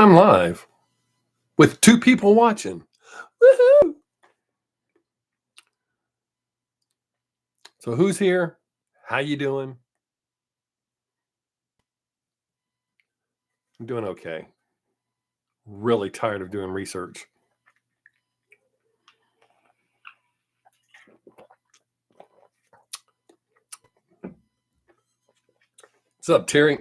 I'm live with 2 people watching. Woohoo! So who's here? How you doing? I'm doing okay. Really tired of doing research. What's up, Terry?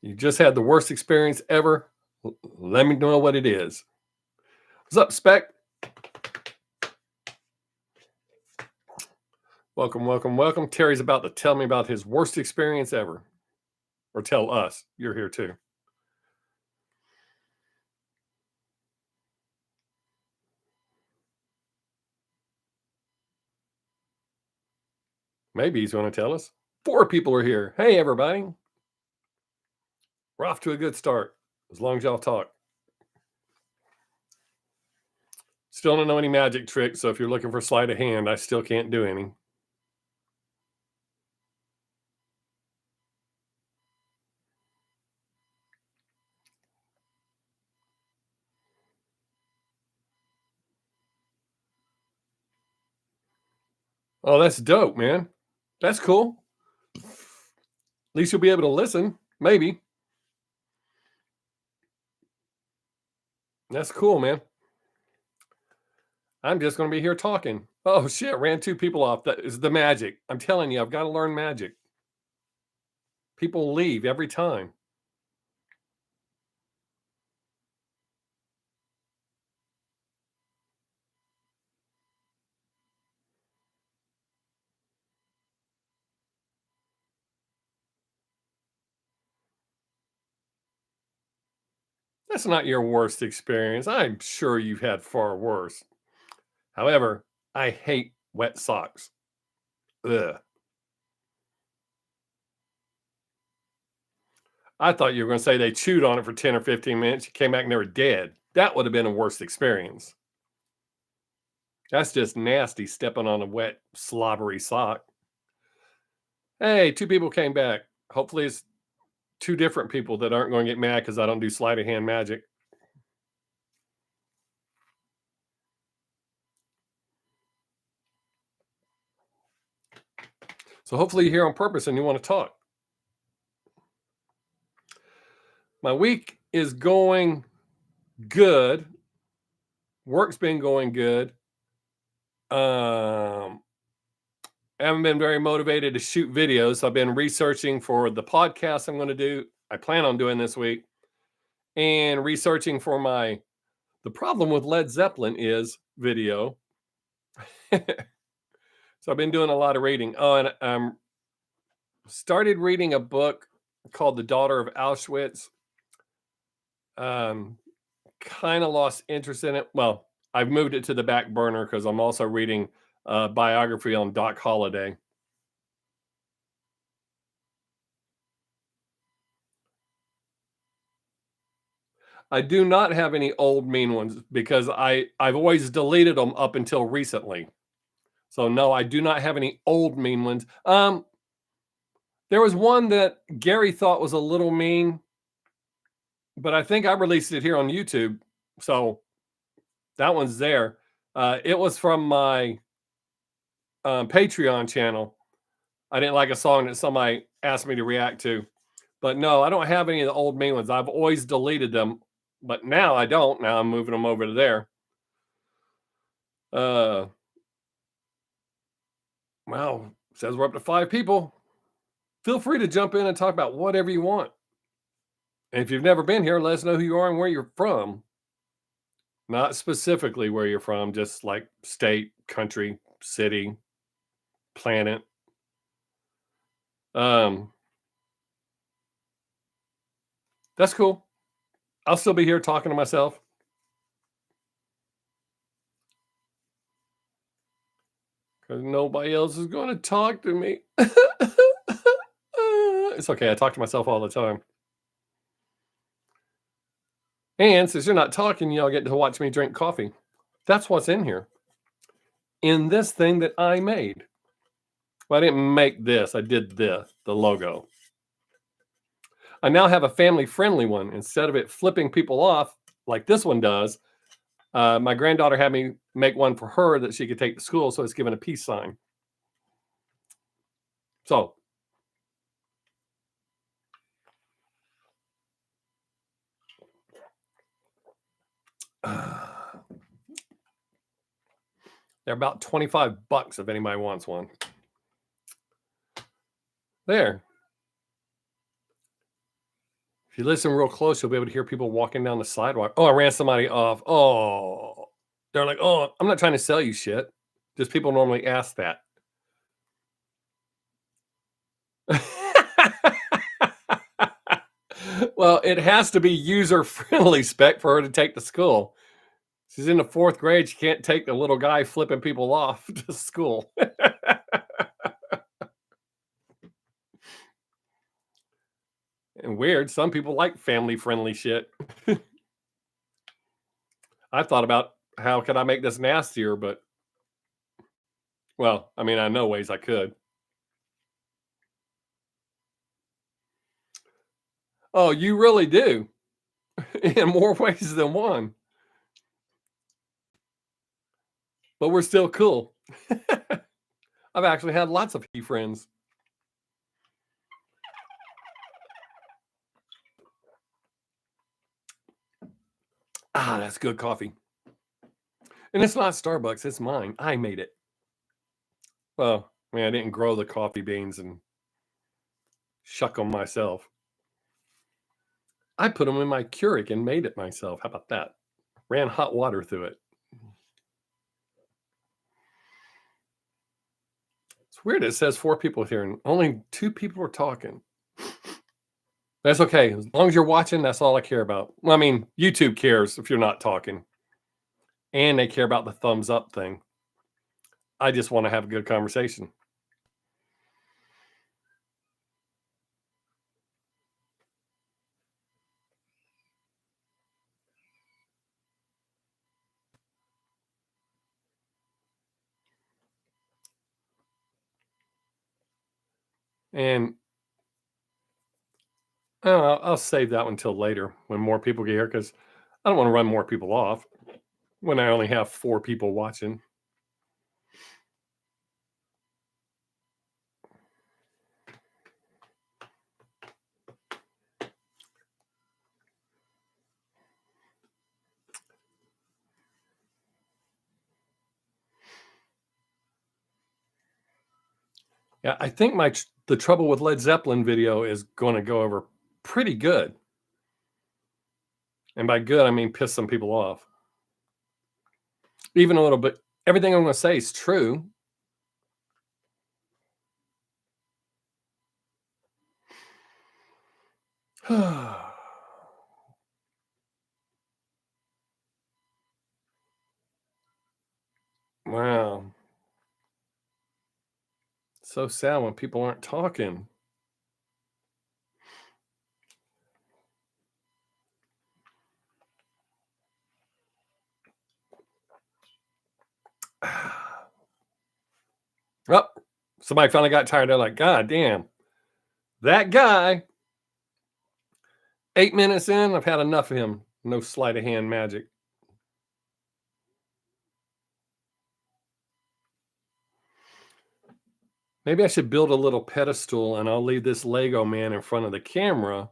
You just had the worst experience ever? Let me know what it is. What's up, Spec? Welcome, welcome, welcome. Terry's about to tell me about his worst experience ever. Or tell us. You're here too. Maybe he's going to tell us. 4 people are here. Hey, everybody. We're off to a good start, as long as y'all talk. Still don't know any magic tricks, so if you're looking for sleight of hand, I still can't do any. Oh, that's dope, man. That's cool. At least you'll be able to listen, maybe. That's cool, man. I'm just going to be here talking. Oh, shit, ran 2 people off. That is the magic. I'm telling you, I've got to learn magic. People leave every time. That's not your worst experience. I'm sure you've had far worse. However, I hate wet socks. Ugh. I thought you were going to say they chewed on it for 10 or 15 minutes. You came back and they were dead. That would have been a worse experience. That's just nasty, stepping on a wet, slobbery sock. Hey, 2 people came back. Hopefully it's 2 different people that aren't going to get mad because I don't do sleight of hand magic. So hopefully you're here on purpose and you want to talk. My week is going good. Work's been going good. I haven't been very motivated to shoot videos. So I've been researching for the podcast I'm going to do. I plan on doing this week. And researching for the problem with Led Zeppelin is video. So I've been doing a lot of reading. Oh, and I started reading a book called The Daughter of Auschwitz. Kind of lost interest in it. Well, I've moved it to the back burner because I'm also reading a biography on Doc Holliday. I do not have any old mean ones because I've always deleted them up until recently. So no, I do not have any old mean ones. There was one that Gary thought was a little mean, but I think I released it here on YouTube. So that one's there. It was from my Patreon channel. I didn't like a song that somebody asked me to react to. But no, I don't have any of the old mean ones. I've always deleted them. But now I don't. Now I'm moving them over to there. Wow. Says we're up to 5 people. Feel free to jump in and talk about whatever you want. And if you've never been here, let us know who you are and where you're from. Not specifically where you're from, just like state, country, city, planet. That's cool. I'll still be here talking to myself. Because nobody else is going to talk to me. It's okay. I talk to myself all the time. And since you're not talking, y'all get to watch me drink coffee. That's what's in here. In this thing that I made. Well, I didn't make this. I did the logo. I now have a family-friendly one. Instead of it flipping people off like this one does, my granddaughter had me make one for her that she could take to school, so it's given a peace sign. So they're about $25 if anybody wants one. There. If you listen real close, you'll be able to hear people walking down the sidewalk. Oh, I ran somebody off. Oh, they're like, oh, I'm not trying to sell you shit. Just people normally ask that. Well, it has to be user friendly spec for her to take to school. She's in the 4th grade. She can't take the little guy flipping people off to school. And weird, some people like family friendly shit. I thought about how could I make this nastier, but well, I mean, I know ways I could. Oh, you really do in more ways than one, but we're still cool. I've actually had lots of friends. Ah, that's good coffee. And it's not Starbucks, it's mine. I made it. Well, I mean, I didn't grow the coffee beans and shuck them myself. I put them in my Keurig and made it myself. How about that? Ran hot water through it. It's weird. It says 4 people here and only 2 people are talking. That's okay. As long as you're watching, that's all I care about. Well, I mean, YouTube cares if you're not talking. And they care about the thumbs up thing. I just want to have a good conversation. And I'll save that one until later when more people get here because I don't want to run more people off when I only have 4 people watching. Yeah, I think the trouble with Led Zeppelin video is going to go over pretty good. And by good, I mean piss some people off. Even a little bit. Everything I'm going to say is true. Wow. So sad when people aren't talking. Oh, somebody finally got tired. They're like, God damn, that guy. 8 minutes in, I've had enough of him. No sleight of hand magic. Maybe I should build a little pedestal and I'll leave this Lego man in front of the camera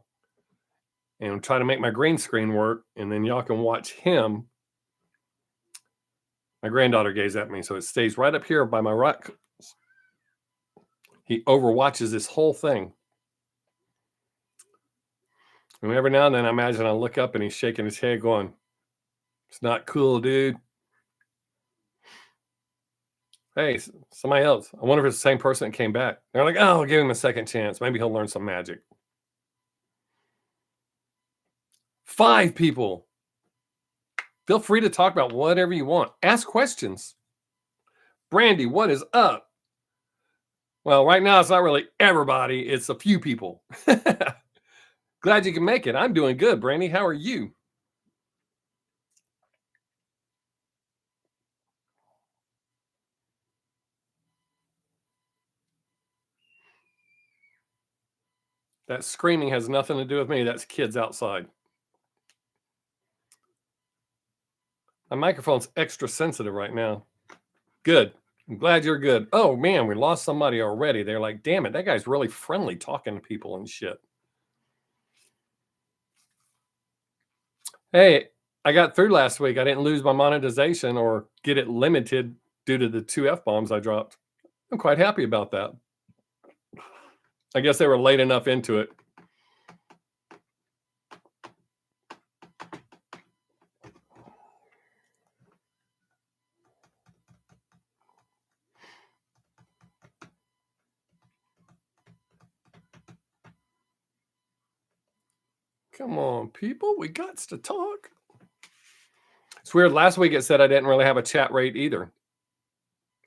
and try to make my green screen work. And then y'all can watch him. My granddaughter gazed at me, so it stays right up here by my rock. He overwatches this whole thing. And every now and then I imagine I look up and he's shaking his head going, it's not cool, dude. Hey, somebody else. I wonder if it's the same person that came back. They're like, oh, I'll give him a second chance. Maybe he'll learn some magic. 5 people. Feel free to talk about whatever you want. Ask questions. Brandy, what is up? Well, right now it's not really everybody. It's a few people. Glad you can make it. I'm doing good, Brandy. How are you? That screaming has nothing to do with me. That's kids outside. My microphone's extra sensitive right now. Good. I'm glad you're good. Oh man, we lost somebody already. They're like, damn it, that guy's really friendly talking to people and shit. Hey, I got through last week. I didn't lose my monetization or get it limited due to the 2 F-bombs I dropped. I'm quite happy about that. I guess they were late enough into it. Come on, people. We got to talk. It's weird. Last week it said I didn't really have a chat rate either.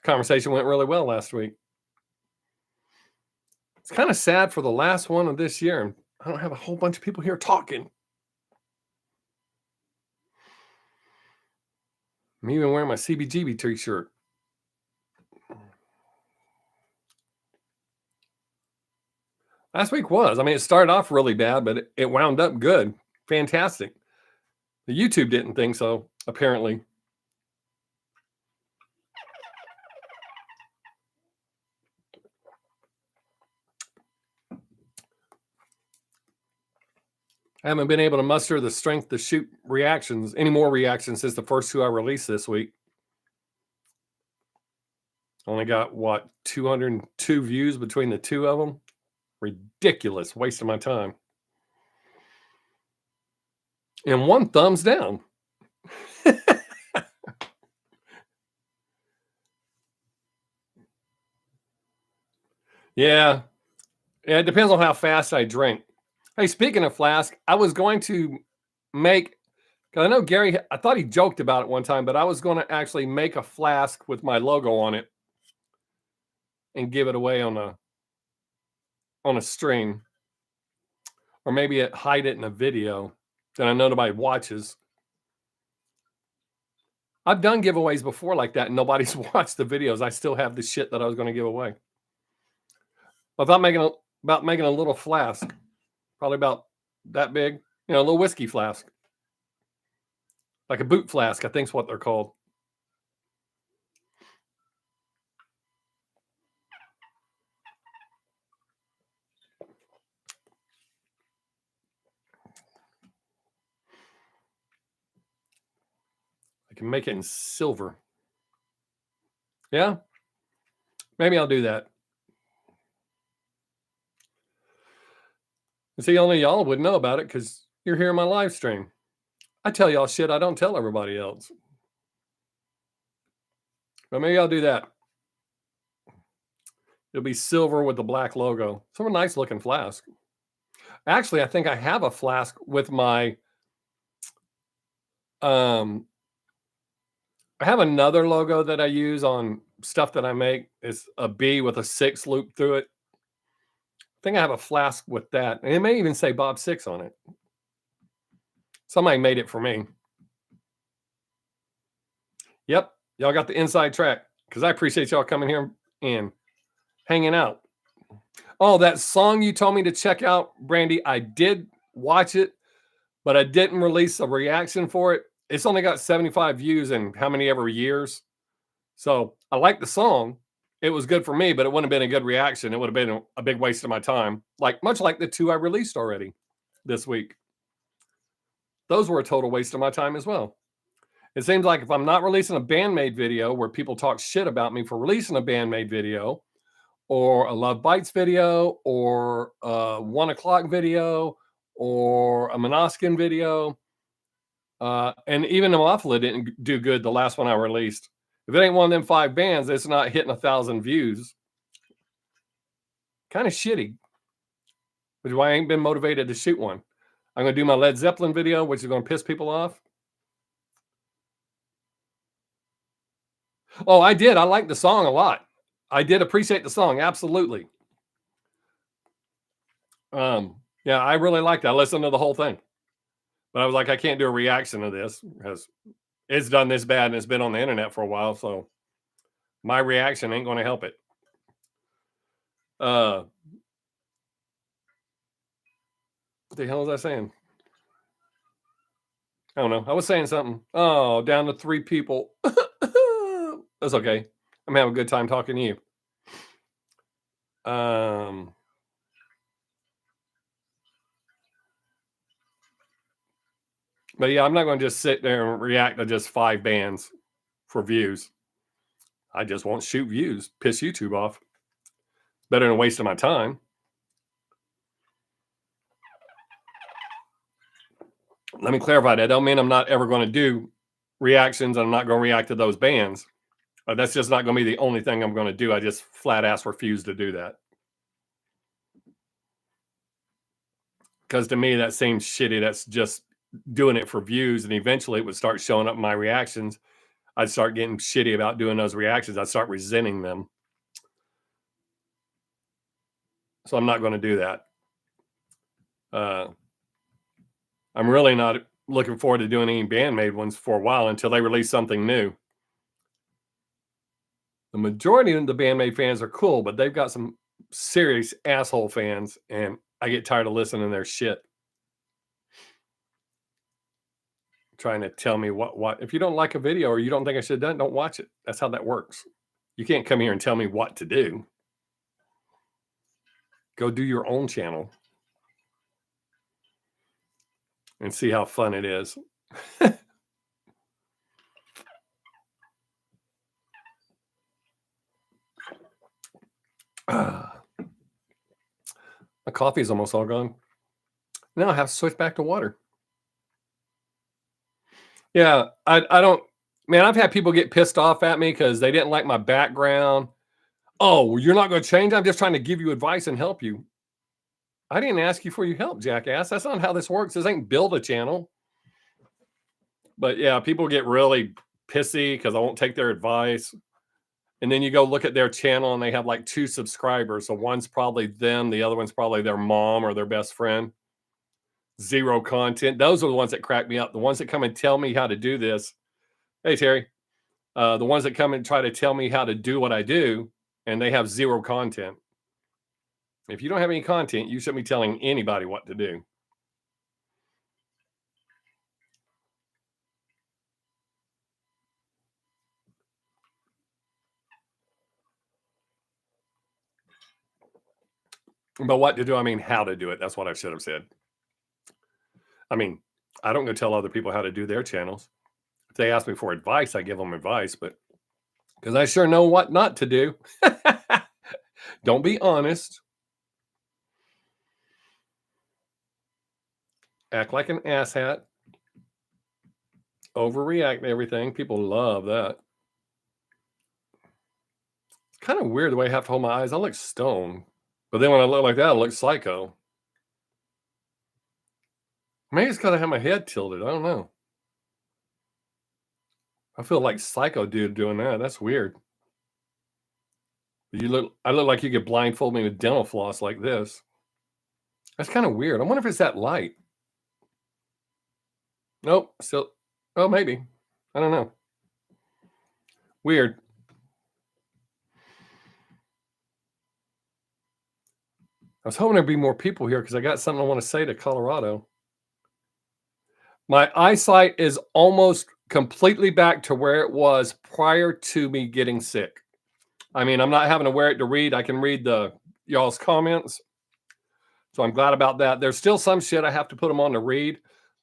Conversation went really well last week. It's kind of sad for the last one of this year. And I don't have a whole bunch of people here talking. I'm even wearing my CBGB t-shirt. Last week was. I mean, it started off really bad, but it wound up good. Fantastic. The YouTube didn't think so, apparently. I haven't been able to muster the strength to shoot reactions, any more reactions since the first 2 I released this week. Only got, what, 202 views between the 2 of them? Ridiculous. Waste of my time. And 1 thumbs down. Yeah. It depends on how fast I drink. Hey, speaking of flask, I was going to make, because I know Gary, I thought he joked about it one time, but I was going to actually make a flask with my logo on it and give it away on a stream, or maybe hide it in a video that I know nobody watches. I've done giveaways before like that and nobody's watched the videos. I still have the shit that I was going to give away. I thought about making a little flask, probably about that big, a little whiskey flask, like a boot flask, I think is what they're called. I can make it in silver. Yeah, maybe I'll do that. See, only y'all would know about it because you're here in my live stream. I tell y'all shit I don't tell everybody else. But maybe I'll do that. It'll be silver with the black logo. Some nice looking flask. Actually, I think I have a flask with my I have another logo that I use on stuff that I make. It's a B with a 6 loop through it. I think I have a flask with that. And it may even say Bob Sixx on it. Somebody made it for me. Yep. Y'all got the inside track because I appreciate y'all coming here and hanging out. Oh, that song you told me to check out, Brandy, I did watch it, but I didn't release a reaction for it. It's only got 75 views in how many ever years. So I like the song. It was good for me, but it wouldn't have been a good reaction. It would have been a big waste of my time. Much like the 2 I released already this week. Those were a total waste of my time as well. It seems like if I'm not releasing a Bandmade video where people talk shit about me for releasing a Bandmade video, or a Love Bites video, or a 1 o'clock video, or a Monoskin video, and even Amafla didn't do good the last one I released. If it ain't one of them 5 bands, it's not hitting 1,000 views. Kind of shitty. Which is why I ain't been motivated to shoot one. I'm going to do my Led Zeppelin video, which is going to piss people off. Oh, I did. I liked the song a lot. I did appreciate the song. Absolutely. Yeah, I really liked it. I listened to the whole thing. But I was like, I can't do a reaction to this because it's done this bad and it's been on the internet for a while. So my reaction ain't going to help it. What the hell was I saying? I don't know. I was saying something. Oh, down to 3 people. That's okay. I'm having a good time talking to you. But yeah, I'm not going to just sit there and react to just 5 bands for views. I just won't shoot views, piss YouTube off. Better than wasting my time. Let me clarify that. Don't mean I'm not ever going to do reactions. I'm not going to react to those bands. That's just not going to be the only thing I'm going to do. I just flat ass refuse to do that. Because to me, that seems shitty. That's just doing it for views. And eventually it would start showing up in my reactions. I'd start getting shitty about doing those reactions. I'd start resenting them. So I'm not going to do that. I'm really not looking forward to doing any Bandmade ones for a while until they release something new. The majority of the Bandmade fans are cool, but they've got some serious asshole fans, and I get tired of listening to their shit. Trying to tell me what. If you don't like a video or you don't think I should have done it, don't watch it. That's how that works. You can't come here and tell me what to do. Go do your own channel and see how fun it is. My coffee is almost all gone. Now I have to switch back to water. Yeah, I don't, man, I've had people get pissed off at me because they didn't like my background. Oh, well, you're not going to change? I'm just trying to give you advice and help you. I didn't ask you for your help, jackass. That's not how this works. This ain't build a channel. But yeah, people get really pissy because I won't take their advice. And then you go look at their channel and they have like 2 subscribers. So one's probably them, the other one's probably their mom or their best friend. 0 content. Those are the ones that crack me up. The ones that come and tell me how to do this. Hey, Terry. The ones that come and try to tell me how to do what I do, and they have 0 content. If you don't have any content, you shouldn't be telling anybody what to do. But what to do, I mean how to do it. That's what I should have said. I mean, I don't go tell other people how to do their channels. If they ask me for advice, I give them advice, but because I sure know what not to do. Don't be honest. Act like an asshat. Overreact to everything. People love that. It's kind of weird the way I have to hold my eyes. I look stoned. But then when I look like that, I look psycho. Maybe it's because I have my head tilted. I don't know. I feel like psycho dude doing that. That's weird. I look like you could blindfold me with dental floss like this. That's kind of weird. I wonder if it's that light. Nope. Still. Oh, maybe. I don't know. Weird. I was hoping there'd be more people here because I got something I want to say to Colorado. My eyesight is almost completely back to where it was prior to me getting sick. I mean, I'm not having to wear it to read. I can read y'all's comments. So I'm glad about that. There's still some shit I have to put them on to read.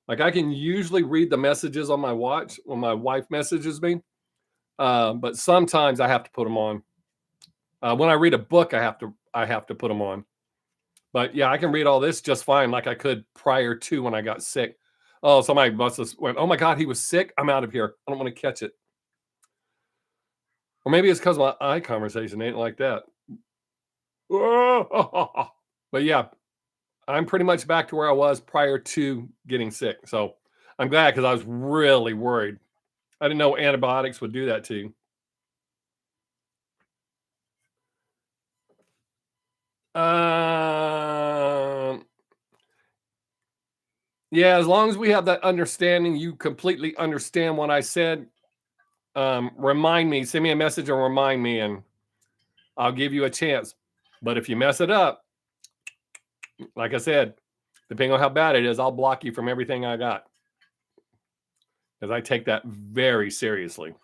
Like I can usually read the messages on my watch when my wife messages me. But sometimes I have to put them on. When I read a book, I have to put them on. But yeah, I can read all this just fine, like I could prior to when I got sick. Oh, somebody must have went, oh my God, he was sick. I'm out of here. I don't want to catch it. Or maybe it's because of my eye conversation ain't like that. But yeah, I'm pretty much back to where I was prior to getting sick. So I'm glad because I was really worried. I didn't know antibiotics would do that to you. Yeah, as long as we have that understanding, you completely understand what I said. Remind me, send me a message and remind me, and I'll give you a chance. But if you mess it up, like I said, Depending on how bad it is, I'll block you from everything I got. Because I take that very seriously.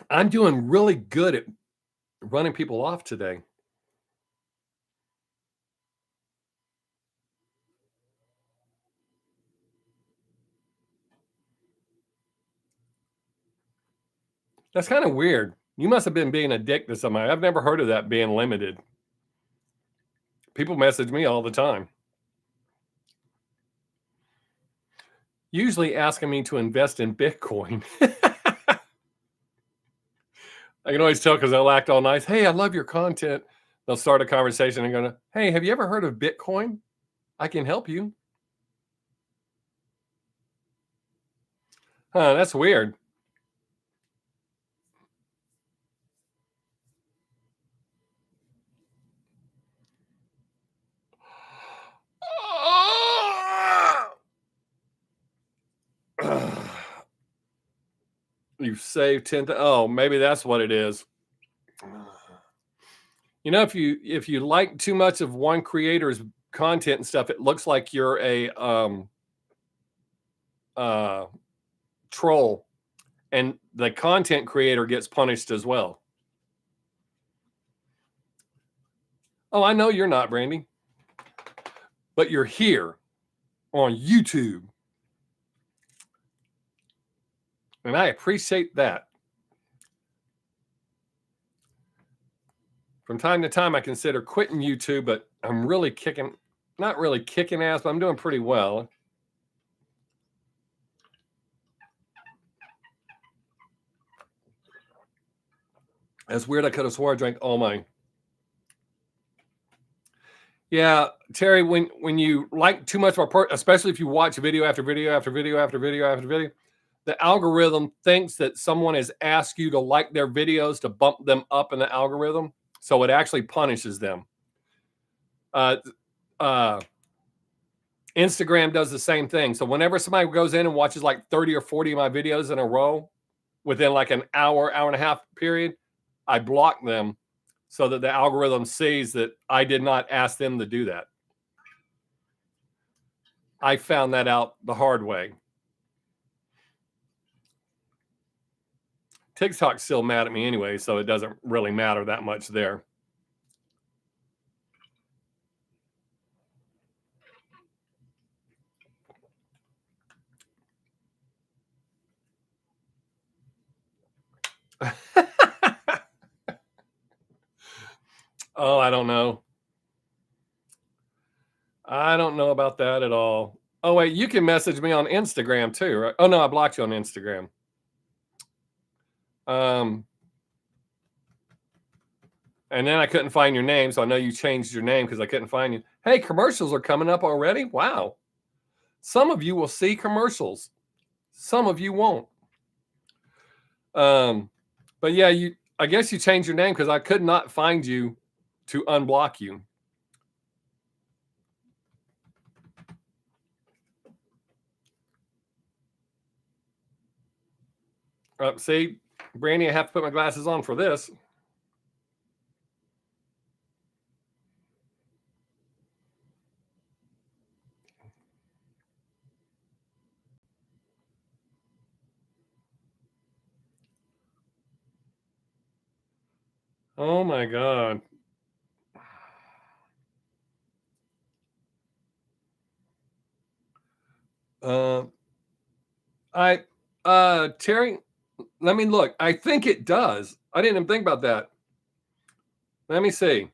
I'm doing really good at running people off today. That's kind of weird. You must have been being a dick to somebody. I've never heard of that being limited. People message me all the time. Usually asking me to invest in Bitcoin. I can always tell because they'll act all nice. Hey, I love your content. They'll start a conversation and go, hey, have you ever heard of Bitcoin? I can help you. Huh, that's weird. You've saved 10. Oh, maybe that's what it is. You know, if you like too much of one creator's content and stuff, it looks like you're a troll, and the content creator gets punished as well. Oh, I know you're not, Brandy, but you're here on YouTube, and I appreciate that. From time to time, I consider quitting YouTube, but I'm really not really kicking ass, but I'm doing pretty well. That's weird. I could have swore I drank all mine. Yeah, Terry, when you like too much of a especially if you watch video after video after video after video after video, the algorithm thinks that someone has asked you to like their videos to bump them up in the algorithm, so it actually punishes them. Instagram does the same thing. So whenever somebody goes in and watches like 30 or 40 of my videos in a row within like an hour and a half period, I block them so that the algorithm sees that I did not ask them to do that. I found that out the hard way. TikTok's still mad at me anyway, so it doesn't really matter that much there. Oh, I don't know. I don't know about that at all. Oh, wait, you can message me on Instagram too, right? Oh, no, I blocked you on Instagram. And then I couldn't find your name, so I know you changed your name because I couldn't find you. Hey, commercials are coming up already? Wow. Some of you will see commercials. Some of you won't. But yeah, I guess you changed your name because I could not find you to unblock you. See, Brandy, I have to put my glasses on for this. Oh my God. Terry, let me look. I think it does. I didn't even think about that. Let me see.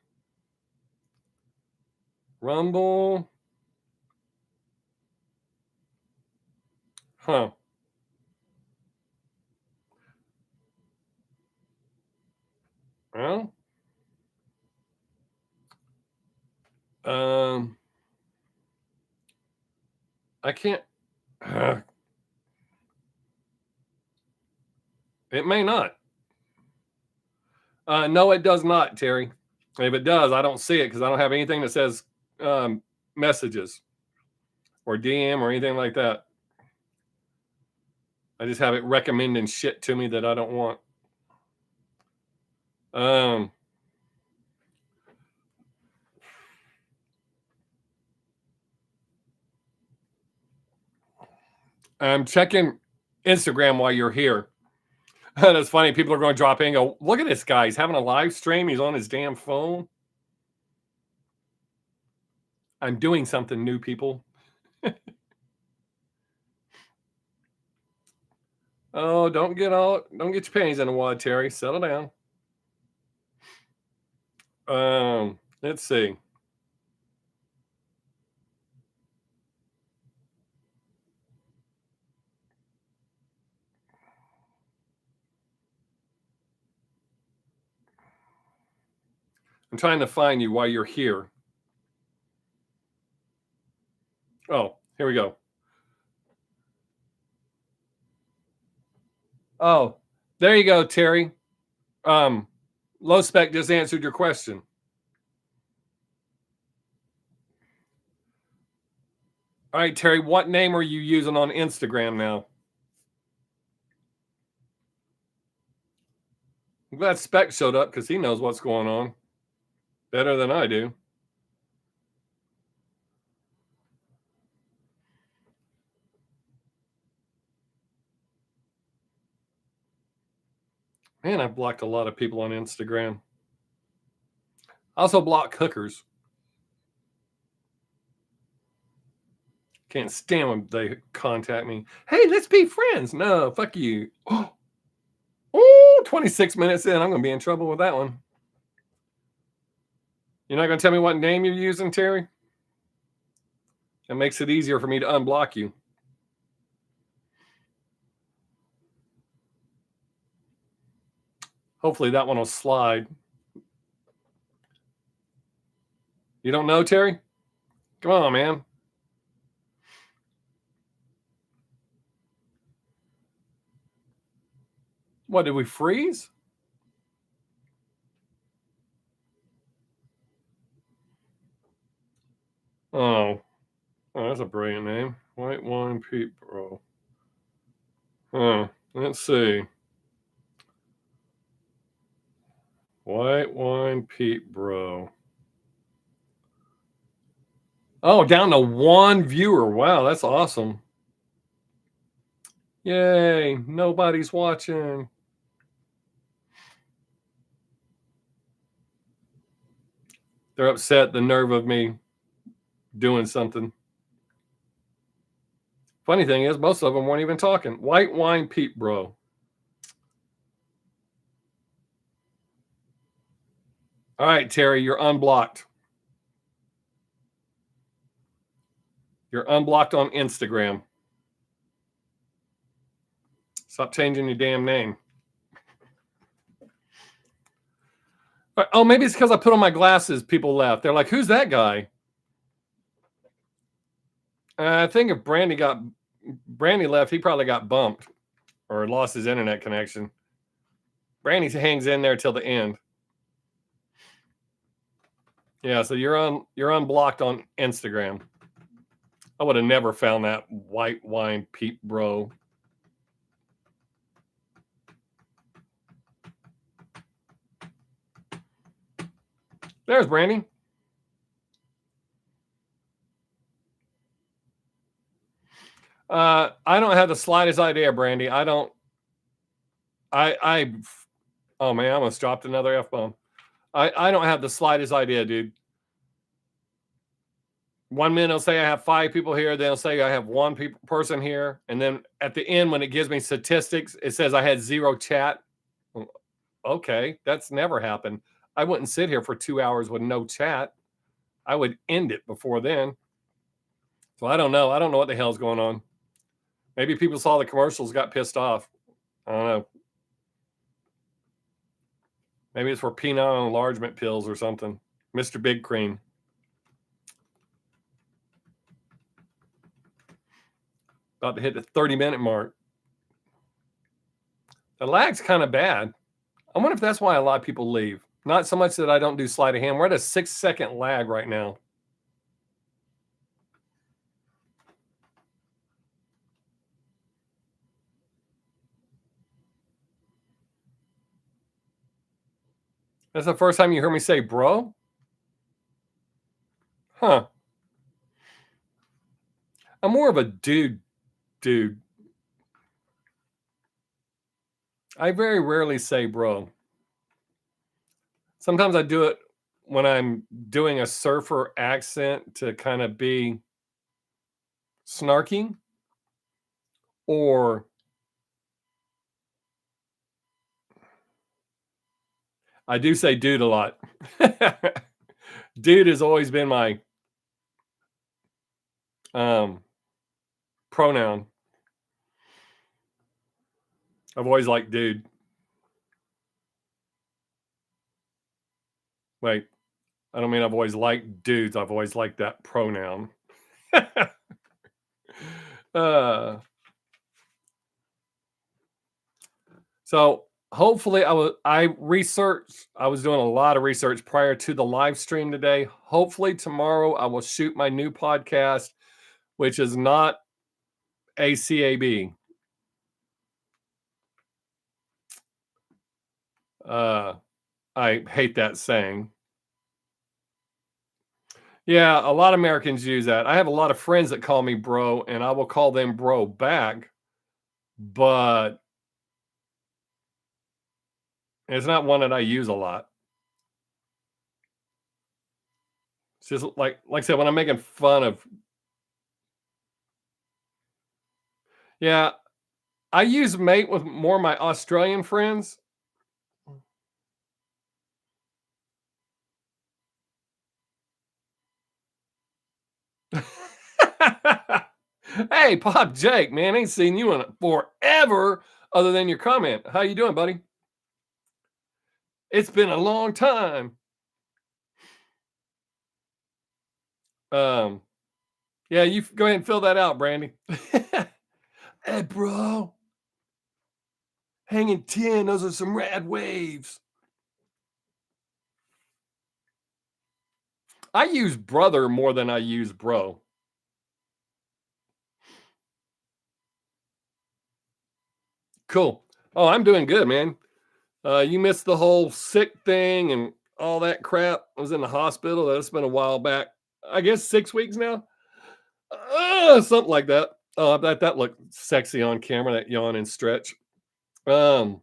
Rumble. Huh. Well, I can't. It may not. No, it does not, Terry. If it does, I don't see it because I don't have anything that says messages or DM or anything like that. I just have it recommending shit to me that I don't want. Um, I'm checking Instagram while you're here. That's funny. People are going to drop in and go, look at this guy. He's having a live stream. He's on his damn phone. I'm doing something new, people. Oh, don't get your panties in the wad, Terry. Settle down. Let's see. I'm trying to find you while you're here. Oh, here we go. Oh, there you go, Terry. Low Spec just answered your question. All right, Terry, what name are you using on Instagram now? I'm glad Spec showed up because he knows what's going on better than I do. Man, I've blocked a lot of people on Instagram. I also block hookers. Can't stand when they contact me. Hey, let's be friends. No, fuck you. Oh, 26 minutes in. I'm going to be in trouble with that one. You're not going to tell me what name you're using, Terry? It makes it easier for me to unblock you. Hopefully that one will slide. You don't know, Terry? Come on, man. What, did we freeze? Oh, that's a brilliant name. White Wine Pete Bro. Huh. Let's see. White Wine Pete Bro. Oh, down to one viewer. Wow, that's awesome. Yay, nobody's watching. They're upset, the nerve of me doing something. Funny thing is, most of them weren't even talking. White Wine Pete Bro. All right, Terry, you're unblocked. You're unblocked on Instagram. Stop changing your damn name. Oh, maybe it's because I put on my glasses. People left. They're like, who's that guy? I think if Brandy left, he probably got bumped or lost his internet connection. Brandy hangs in there till the end. Yeah, so you're unblocked on Instagram. I would have never found that White Wine Pete Bro. There's Brandy. I don't have the slightest idea, Brandy. I don't. Oh man, I almost dropped another F bomb. I don't have the slightest idea, dude. 1 minute, I'll say I have 5 people here. Then I'll say I have one person here. And then at the end, when it gives me statistics, it says I had 0 chat. Okay, that's never happened. I wouldn't sit here for 2 hours with no chat. I would end it before then. So I don't know. I don't know what the hell's going on. Maybe people saw the commercials, got pissed off. I don't know. Maybe it's for penile enlargement pills or something. Mr. Big Cream. About to hit the 30-minute mark. The lag's kind of bad. I wonder if that's why a lot of people leave. Not so much that I don't do sleight of hand. We're at a 6-second lag right now. That's the first time you heard me say bro? Huh. I'm more of a dude. I very rarely say bro. Sometimes I do it when I'm doing a surfer accent to kind of be snarky, or I do say dude a lot. Dude has always been my um, pronoun. I've always liked dude. Wait, I don't mean I've always liked dudes. I've always liked that pronoun. uh, so hopefully I was doing a lot of research prior to the live stream today. Hopefully tomorrow I will shoot my new podcast, which is not ACAB. Uh, I hate that saying. Yeah, a lot of Americans use that. I have a lot of friends that call me bro, and I will call them bro back, but it's not one that I use a lot. It's just like I said, when I'm making fun of, yeah, I use mate with more of my Australian friends. Hey, Pop Jake, man, ain't seen you in forever other than your comment. How you doing, buddy? It's been a long time. Um, yeah, you go ahead and fill that out, Brandy. Hey, bro, hanging 10, those are some rad waves. I use brother more than I use bro. Cool. Oh, I'm doing good, man. You missed the whole sick thing and all that crap. I was in the hospital. That's been a while back. I guess 6 weeks now. Something like that. Oh, that looked sexy on camera. That yawn and stretch. Um,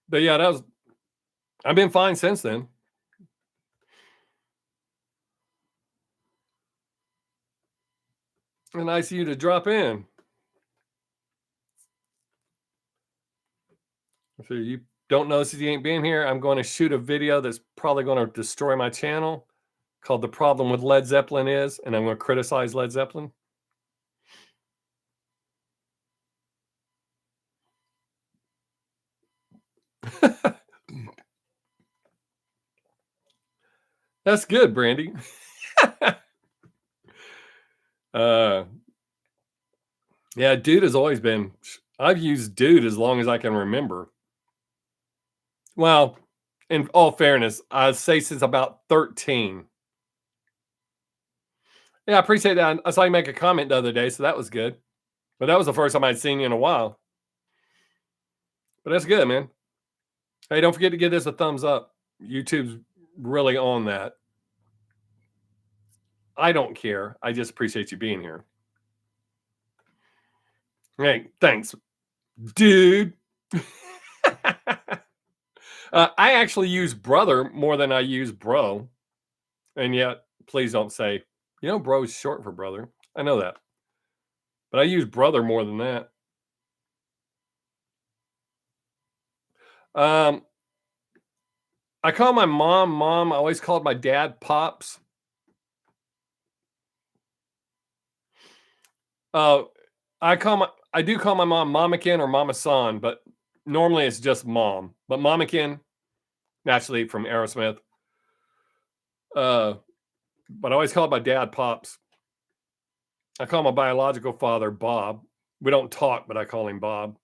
but yeah, that was. I've been fine since then. And nice of you to drop in. If you don't notice you ain't been here, I'm going to shoot a video that's probably going to destroy my channel, called "The Problem with Led Zeppelin Is," and I'm going to criticize Led Zeppelin. That's good, Brandy. uh, yeah, dude has always been. I've used dude as long as I can remember. Well, in all fairness, I'd say since about 13. Yeah, I appreciate that. I saw you make a comment the other day, so that was good. But that was the first time I'd seen you in a while. But that's good, man. Hey, don't forget to give this a thumbs up. YouTube's really on that. I don't care. I just appreciate you being here. Hey, thanks, dude. I actually use brother more than I use bro. And yet, please don't say, bro is short for brother. I know that. But I use brother more than that. Um, I call my mom mom. I always called my dad pops. Uh, I do call my mom mamakin or mama san, but normally it's just mom. But mamakin, naturally from Aerosmith. Uh, but I always call my dad pops. I call my biological father Bob. We don't talk, but I call him Bob.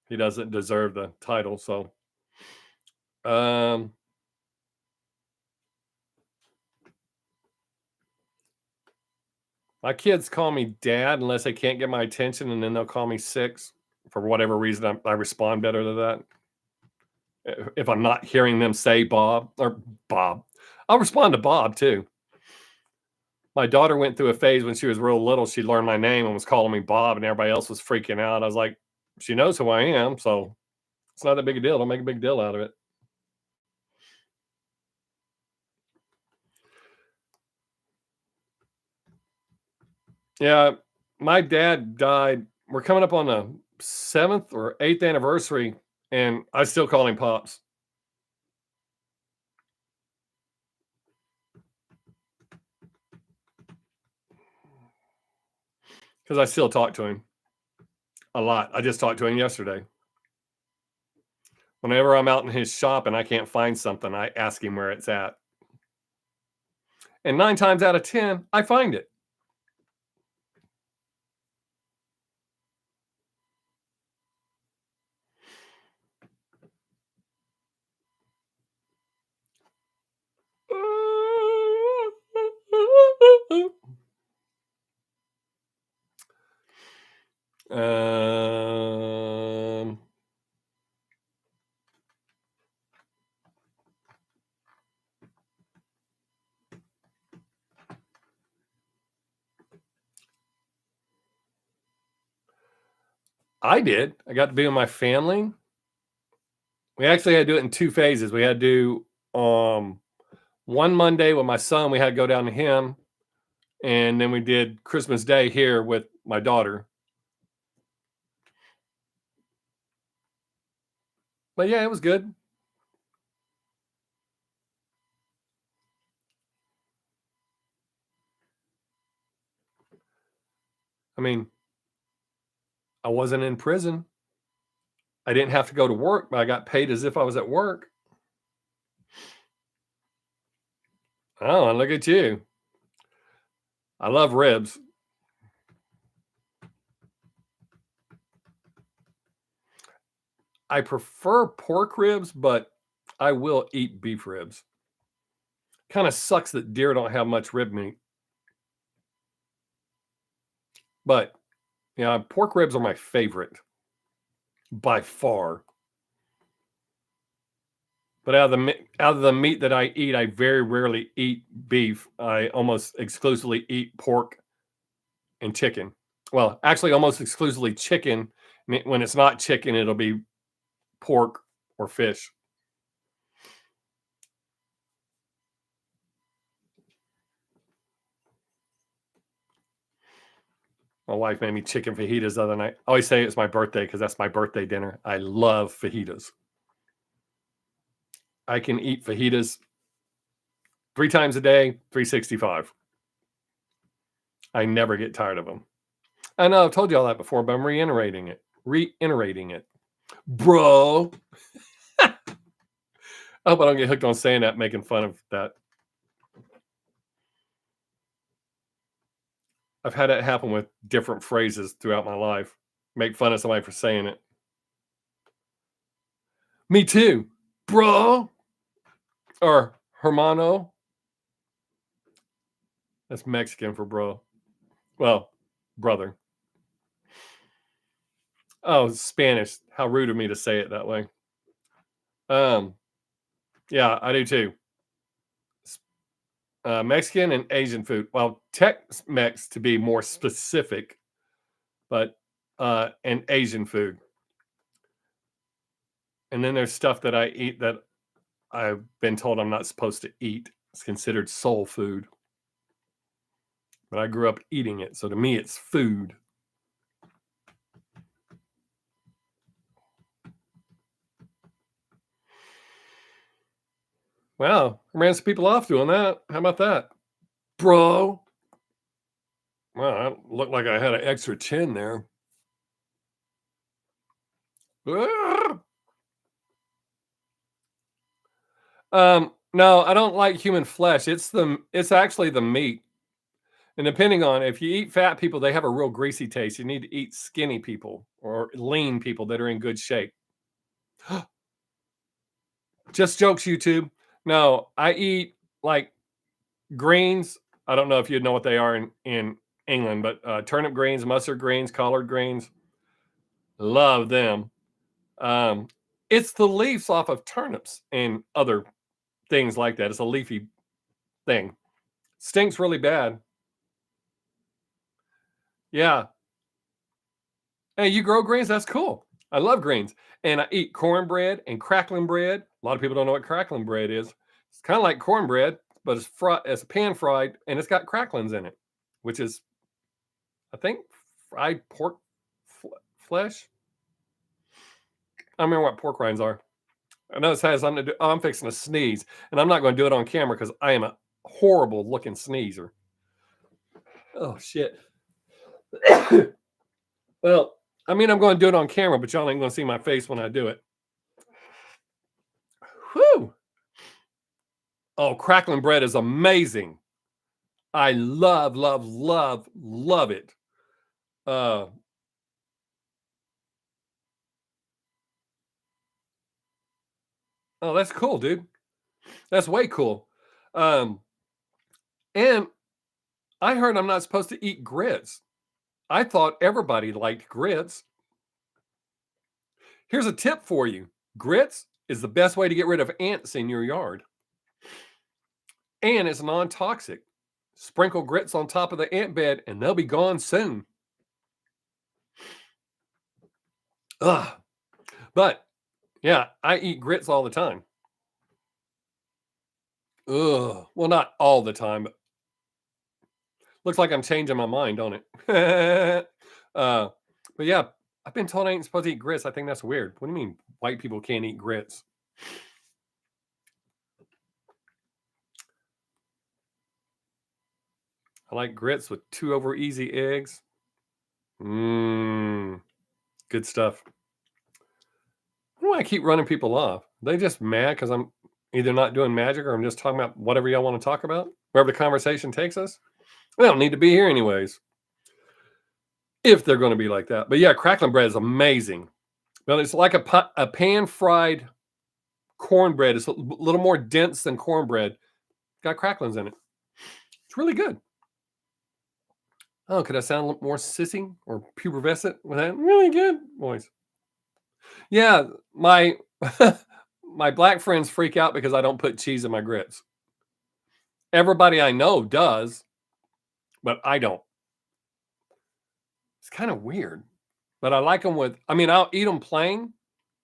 He doesn't deserve the title, so. Um, my kids call me dad unless they can't get my attention, and then they'll call me Sixx for whatever reason. I respond better to that. if I'm not hearing them say Bob or Bob. I'll respond to Bob too. My daughter went through a phase when she was real little. She learned my name and was calling me Bob, and everybody else was freaking out. I was like, she knows who I am, so it's not that big a deal. Don't make a big deal out of it. Yeah, my dad died. We're coming up on the 7th or 8th anniversary, and I still call him Pops because I still talk to him a lot. I just talked to him yesterday. Whenever I'm out in his shop and I can't find something, I ask him where it's at. And 9 times out of 10, I find it. Um, I did. I got to be with my family. We actually had to do it in 2 phases. We had to do, one Monday with my son, we had to go down to him, and then we did Christmas Day here with my daughter. But yeah, it was good. I mean, I wasn't in prison. I didn't have to go to work, but I got paid as if I was at work. Oh, and look at you. I love ribs. I prefer pork ribs, but I will eat beef ribs. Kind of sucks that deer don't have much rib meat. But yeah, pork ribs are my favorite by far. But out of the meat that I eat, I very rarely eat beef. I almost exclusively eat pork and chicken. Well, actually, almost exclusively chicken. When it's not chicken, it'll be pork or fish. My wife made me chicken fajitas the other night. I always say it's my birthday because that's my birthday dinner. I love fajitas. I can eat fajitas 3 times a day, 365. I never get tired of them. I know I've told you all that before, but I'm reiterating it. Reiterating it. Bro. I hope I don't get hooked on saying that, making fun of that. I've had it happen with different phrases throughout my life. Make fun of somebody for saying it. Me too, bro. Or hermano. That's Mexican for bro. Well, brother. Oh, Spanish. How rude of me to say it that way. Um, yeah, I do too. Mexican and Asian food. Well, Tex-Mex to be more specific, but and Asian food. And then there's stuff that I eat that I've been told I'm not supposed to eat. It's considered soul food. But I grew up eating it, so to me it's food. Wow, I ran some people off doing that. How about that? Bro. Wow, that looked like I had an extra chin there. No, I don't like human flesh. It's actually the meat. And depending on if you eat fat people, they have a real greasy taste. You need to eat skinny people or lean people that are in good shape. Just jokes, YouTube. No, I eat like greens. I don't know if you'd know what they are in England, but turnip greens, mustard greens, collard greens. Love them. Um, It's the leaves off of turnips and other things like that. It's a leafy thing. Stinks really bad. Yeah. Hey, you grow greens? That's cool. I love greens. And I eat cornbread and crackling bread. A lot of people don't know what crackling bread is. It's kind of like cornbread, but it's pan fried and it's got cracklings in it, which is, I think, fried pork flesh. I don't remember what pork rinds are. I know it has something to do. Oh, I'm fixing to sneeze, and I'm not going to do it on camera because I am a horrible looking sneezer. Oh shit. Well, I mean, I'm going to do it on camera, but y'all ain't going to see my face when I do it. Whew. Oh, crackling bread is amazing. I love, love, love, love it. Oh, that's cool, dude. That's way cool. Um, and I heard I'm not supposed to eat grits. I thought everybody liked grits. Here's a tip for you. Grits is the best way to get rid of ants in your yard. And it's non-toxic. Sprinkle grits on top of the ant bed and they'll be gone soon. Ugh. But yeah, I eat grits all the time. Ugh. Well, not all the time, but looks like I'm changing my mind on it. But yeah, I've been told I ain't supposed to eat grits. I think that's weird. What do you mean white people can't eat grits? I like grits with 2 over easy eggs. Mmm. Good stuff. Why do I keep running people off? They just mad because I'm either not doing magic or I'm just talking about whatever y'all want to talk about, wherever the conversation takes us. They don't need to be here anyways, if they're going to be like that. But yeah, crackling bread is amazing. Well, it's like a pan fried cornbread. It's a little more dense than cornbread. Got cracklings in it. It's really good. Oh, could I sound a little more sissy or pubescent with that really good voice? Yeah, my my black friends freak out because I don't put cheese in my grits. Everybody I know does, but I don't. It's kind of weird, but I like them with. I mean, I'll eat them plain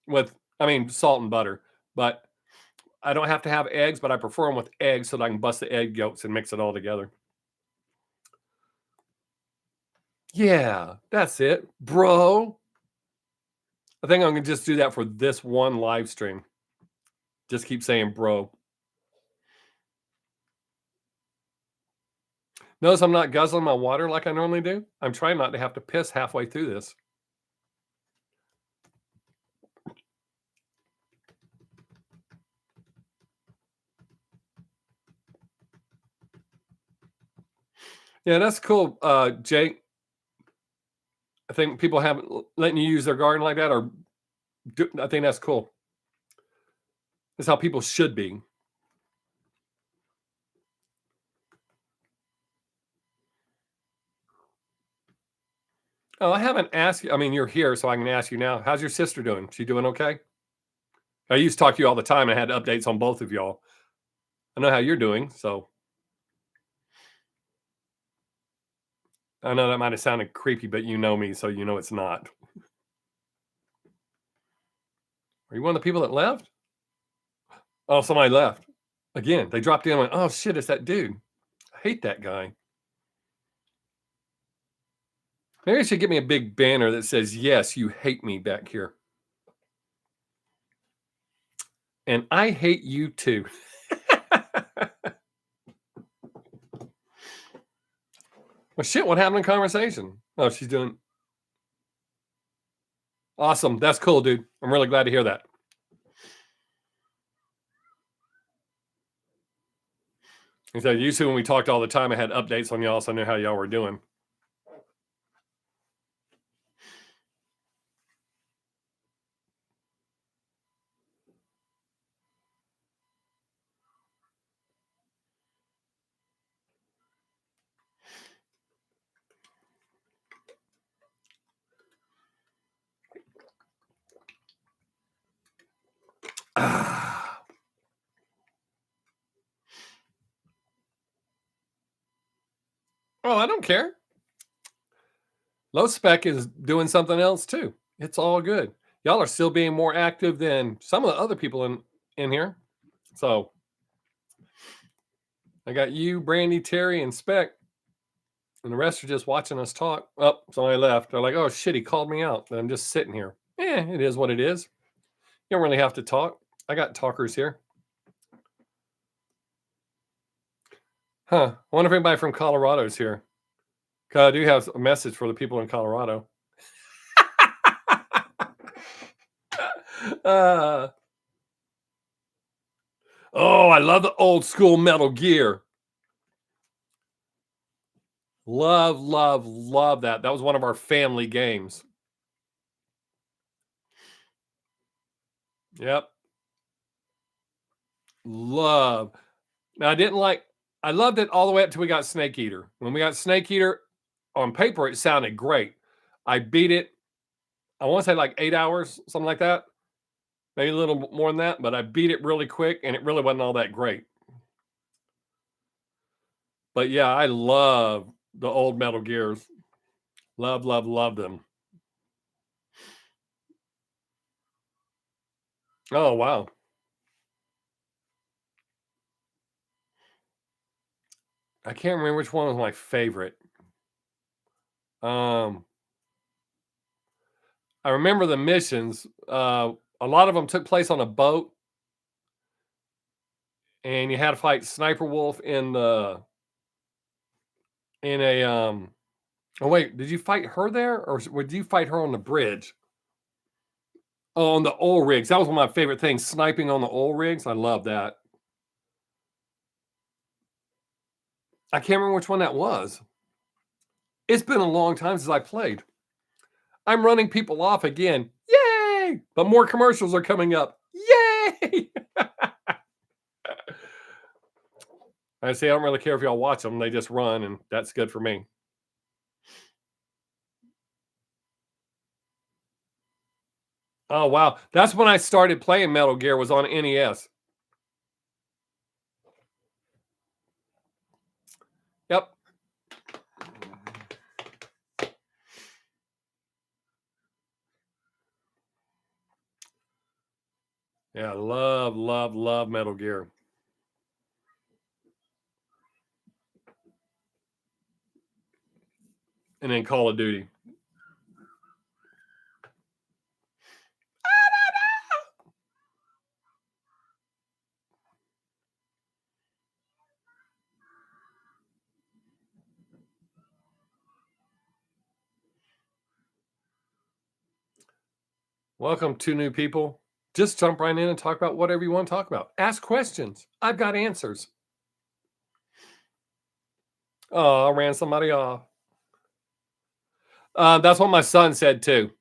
with. I mean, salt and butter, but I don't have to have eggs. But I prefer them with eggs so that I can bust the egg yolks and mix it all together. Yeah, that's it, bro. I think I'm gonna just do that for this one live stream. Just keep saying, bro. Notice I'm not guzzling my water like I normally do. I'm trying not to have to piss halfway through this. Yeah, that's cool, Jake. I think people haven't letting you use their garden like that, or I think that's cool. That's how people should be. Oh, I haven't asked you. I mean, you're here, so I can ask you now. How's your sister doing? She doing okay? I used to talk to you all the time. I had updates on both of y'all. I know how you're doing, so I know that might have sounded creepy, but you know me, so you know it's not. Are you one of the people that left? Oh, somebody left. Again, they dropped in and went, oh shit, it's that dude. I hate that guy. Maybe I should get me a big banner that says, yes, you hate me back here. And I hate you too. Well, shit, what happened in conversation? Oh, she's doing awesome. That's cool, dude. I'm really glad to hear that. He said, used to when we talked all the time, I had updates on y'all, so I knew how y'all were doing. Oh, I don't care. Low spec is doing something else too. It's all good. Y'all are still being more active than some of the other people in here. So I got you, Brandy, Terry, and Spec, and the rest are just watching us talk. Oh, somebody left. They're like, "Oh shit, he called me out." And I'm just sitting here. It is what it is. You don't really have to talk. I got talkers here. Huh. I wonder if anybody from Colorado is here. 'Cause I do have a message for the people in Colorado. uh, oh, I love the old school Metal Gear. Love, love, love that. That was one of our family games. Yep. Love. Now I loved it all the way up till we got Snake Eater. When we got Snake Eater, on paper, it sounded great. I beat it, I want to say like 8 hours, something like that. Maybe a little more than that, but I beat it really quick and it really wasn't all that great. But yeah, I love the old Metal Gears. Love, love, love them. Oh, wow. I can't remember which one was my favorite. Um, I remember the missions. A lot of them took place on a boat, and you had to fight Sniper Wolf in a Oh wait, did you fight her there, or would you fight her on the bridge? Oh, on the oil rigs. That was one of my favorite things. Sniping on the oil rigs. I love that. I can't remember which one that was. It's been a long time since I played. I'm running people off again. Yay! But more commercials are coming up. Yay! I say I don't really care if y'all watch them. They just run, and that's good for me. Oh wow, that's when I started playing Metal Gear. Was on NES. Yep. Yeah, love, love, love Metal Gear. And then Call of Duty. Welcome, two new people. Just jump right in and talk about whatever you want to talk about. Ask questions. I've got answers. Oh, I ran somebody off. That's what my son said too.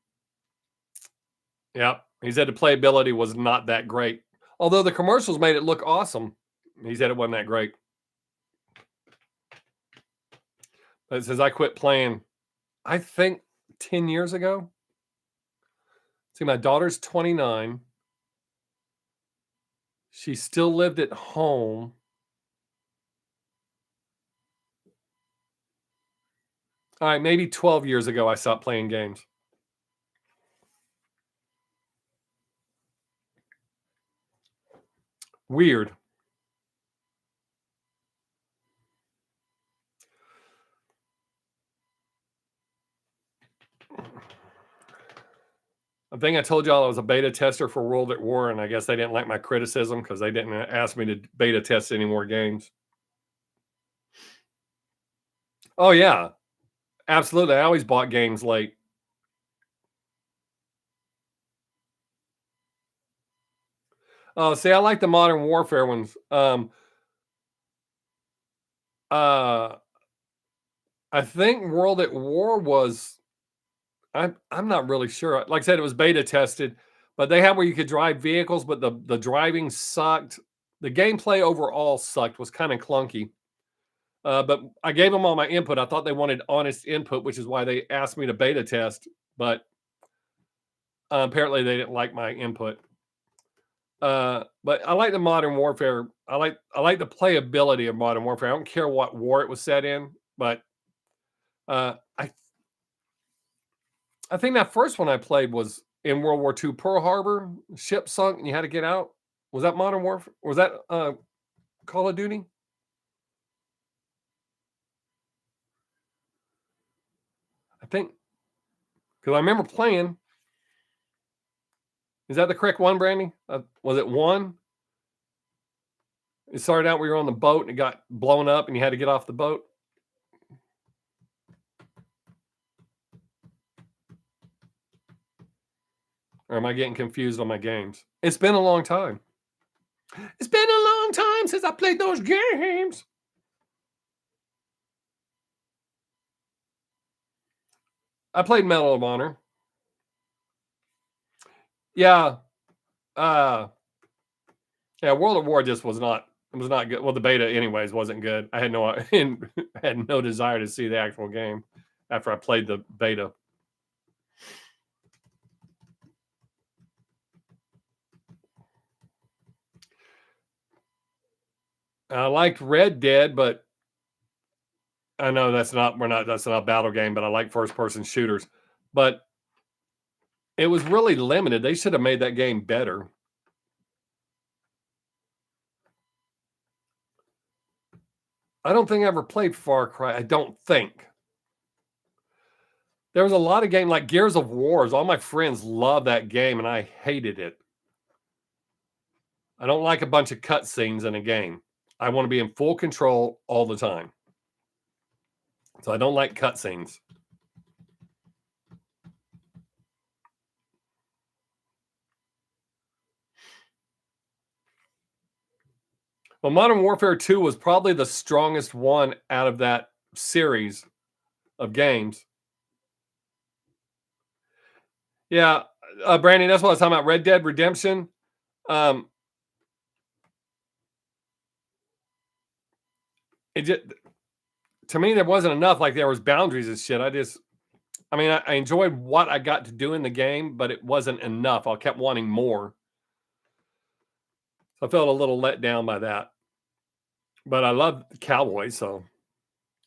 Yep. He said the playability was not that great. Although the commercials made it look awesome. He said it wasn't that great. But it says I quit playing, I think 10 years ago. See, my daughter's 29. She still lived at home. All right, maybe 12 years ago, I stopped playing games. Weird. I think I told y'all I was a beta tester for World at War, and I guess they didn't like my criticism because they didn't ask me to beta test any more games. Oh, yeah. Absolutely. I always bought games late. Oh, see, I like the Modern Warfare ones. Uh, I think World at War was. I'm not really sure. Like I said, it was beta tested, but they had where you could drive vehicles, but the driving sucked. The gameplay overall sucked. Was kind of clunky. But I gave them all my input. I thought they wanted honest input, which is why they asked me to beta test. But apparently, they didn't like my input. But I like the Modern Warfare. I like the playability of Modern Warfare. I don't care what war it was set in, but I think that first one I played was in World War II, Pearl Harbor, ship sunk and you had to get out. Was that Modern Warfare? Was that Call of Duty? I think because I remember playing. Is that the correct one, Brandy? Was it one? It started out we were on the boat and it got blown up and you had to get off the boat. Or am I getting confused on my games? It's been a long time. It's been a long time since I played those games. I played Medal of Honor. Yeah. Uh yeah, World of War just was not good. Well, the beta anyways wasn't good. I had no had no desire to see the actual game after I played the beta. I liked Red Dead, but I know that's not a battle game, but I like first person shooters. But it was really limited. They should have made that game better. I don't think I ever played Far Cry. I don't think. There was a lot of games like Gears of Wars. All my friends loved that game, and I hated it. I don't like a bunch of cutscenes in a game. I want to be in full control all the time. So I don't like cutscenes. Well, Modern Warfare 2 was probably the strongest one out of that series of games. Yeah, Brandon, that's what I was talking about. Red Dead Redemption. It just to me there wasn't enough. Like there was boundaries and shit. I enjoyed what I got to do in the game, but it wasn't enough. I kept wanting more. So I felt a little let down by that. But I love cowboys, so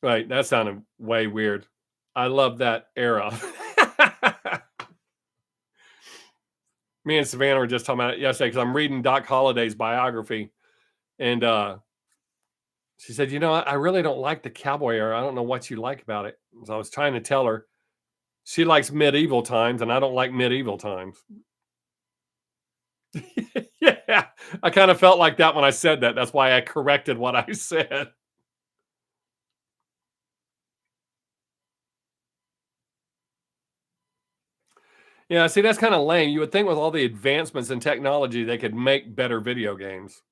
right. That sounded way weird. I love that era. Me and Savannah were just talking about it yesterday because I'm reading Doc Holliday's biography, and she said, "You know, I really don't like the cowboy era. I don't know what you like about it." So I was trying to tell her she likes medieval times, and I don't like medieval times. Yeah, I kind of felt like that when I said that. That's why I corrected what I said. Yeah, see, that's kind of lame. You would think with all the advancements in technology, they could make better video games.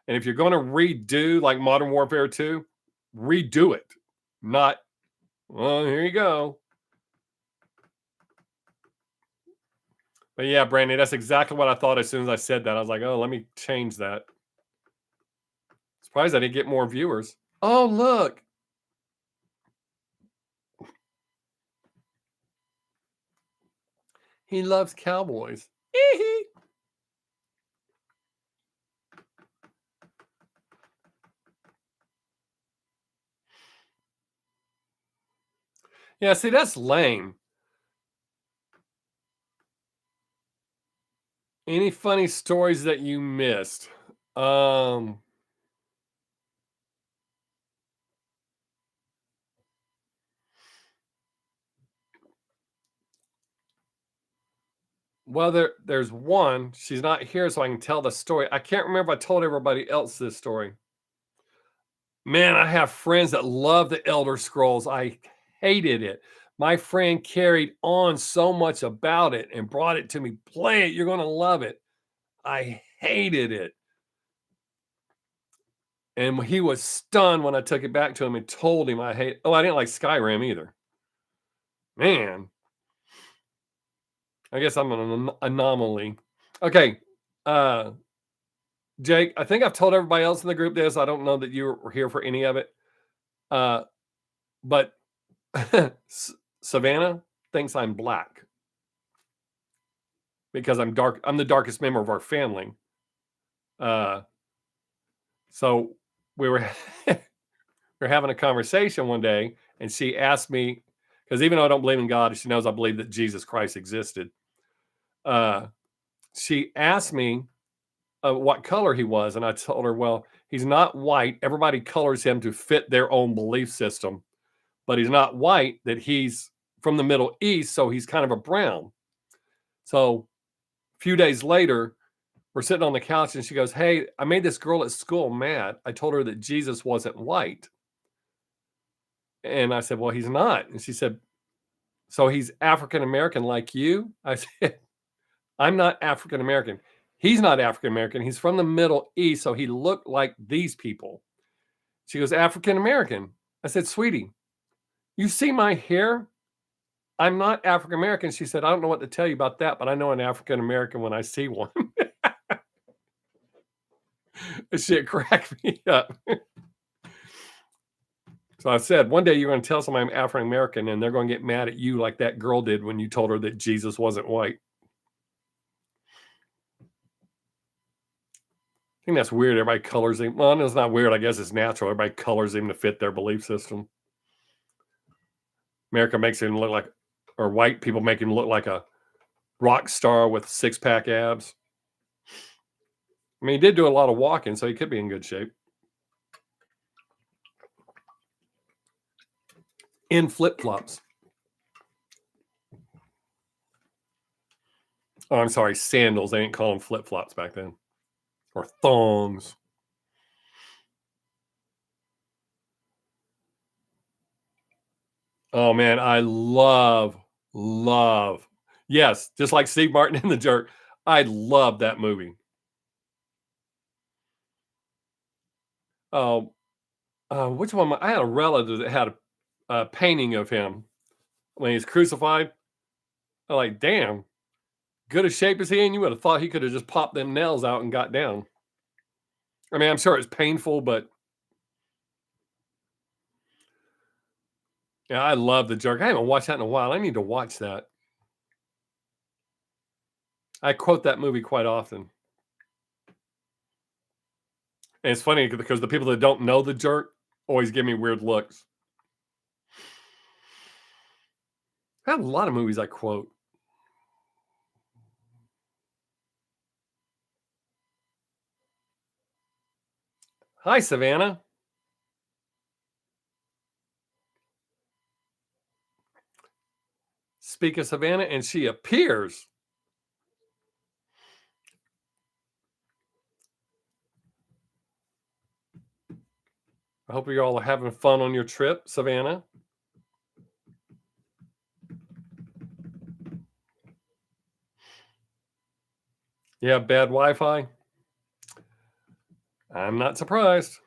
And if you're going to redo like Modern Warfare 2, redo it. Not, well, here you go. But yeah, Brandon, that's exactly what I thought as soon as I said that. I was like, oh, let me change that. Surprised I didn't get more viewers. Oh, look. He loves cowboys. Yeah, see, that's lame. Any funny stories that you missed? Um, well, there's one. She's not here, so I can tell the story. I can't remember if I told everybody else this story. Man, I have friends that love the Elder Scrolls. I hated it. My friend carried on so much about it and brought it to me. Play it, you're gonna love it. I hated it. And he was stunned when I took it back to him and told him I hate. Oh, I didn't like Skyrim either. Man, I guess I'm an anomaly. Okay, uh, Jake, I think I've told everybody else in the group this. I don't know that you were here for any of it. Uh, but Savannah thinks I'm black because I'm dark. I'm the darkest member of our family. Uh, so we were we were having a conversation one day, and she asked me, because even though I don't believe in God, she knows I believe that Jesus Christ existed. Uh, she asked me what color he was, and I told her, well, he's not white. Everybody colors him to fit their own belief system, but he's not white. That he's from the Middle East, so he's kind of a brown. So a few days later, we're sitting on the couch, and she goes, "Hey, I made this girl at school mad. I told her that Jesus wasn't white." And I said, "Well, he's not." And she said, "So he's African American like you?" I said, "I'm not African American. He's not African American. He's from the Middle East, so he looked like these people." She goes, "African American." I said, "Sweetie, you see my hair? I'm not African American." She said, "I don't know what to tell you about that, but I know an African American when I see one." Shit cracked me up. So I said, one day you're going to tell somebody I'm African American and they're going to get mad at you like that girl did when you told her that Jesus wasn't white. I think that's weird. Everybody colors him. Well, it's not weird. I guess it's natural. Everybody colors him to fit their belief system. America makes him look like, or white people make him look like a rock star with six-pack abs. I mean, he did do a lot of walking, so he could be in good shape. In flip-flops. Oh, I'm sorry, sandals. They didn't call them flip-flops back then. Or thongs. Oh, man, I love. Yes, just like Steve Martin in The Jerk. I love that movie. Oh, which one? I had a relative that had a painting of him when he's crucified. I'm like, damn, good a shape as he, and you would have thought he could have just popped them nails out and got down. I mean, I'm sure it's painful, but yeah, I love The Jerk. I haven't watched that in a while. I need to watch that. I quote that movie quite often. And it's funny because the people that don't know The Jerk always give me weird looks. I have a lot of movies I quote. Hi, Savannah. Speak of Savannah, and she appears. I hope you're all having fun on your trip, Savannah. Yeah, bad Wi-Fi. I'm not surprised.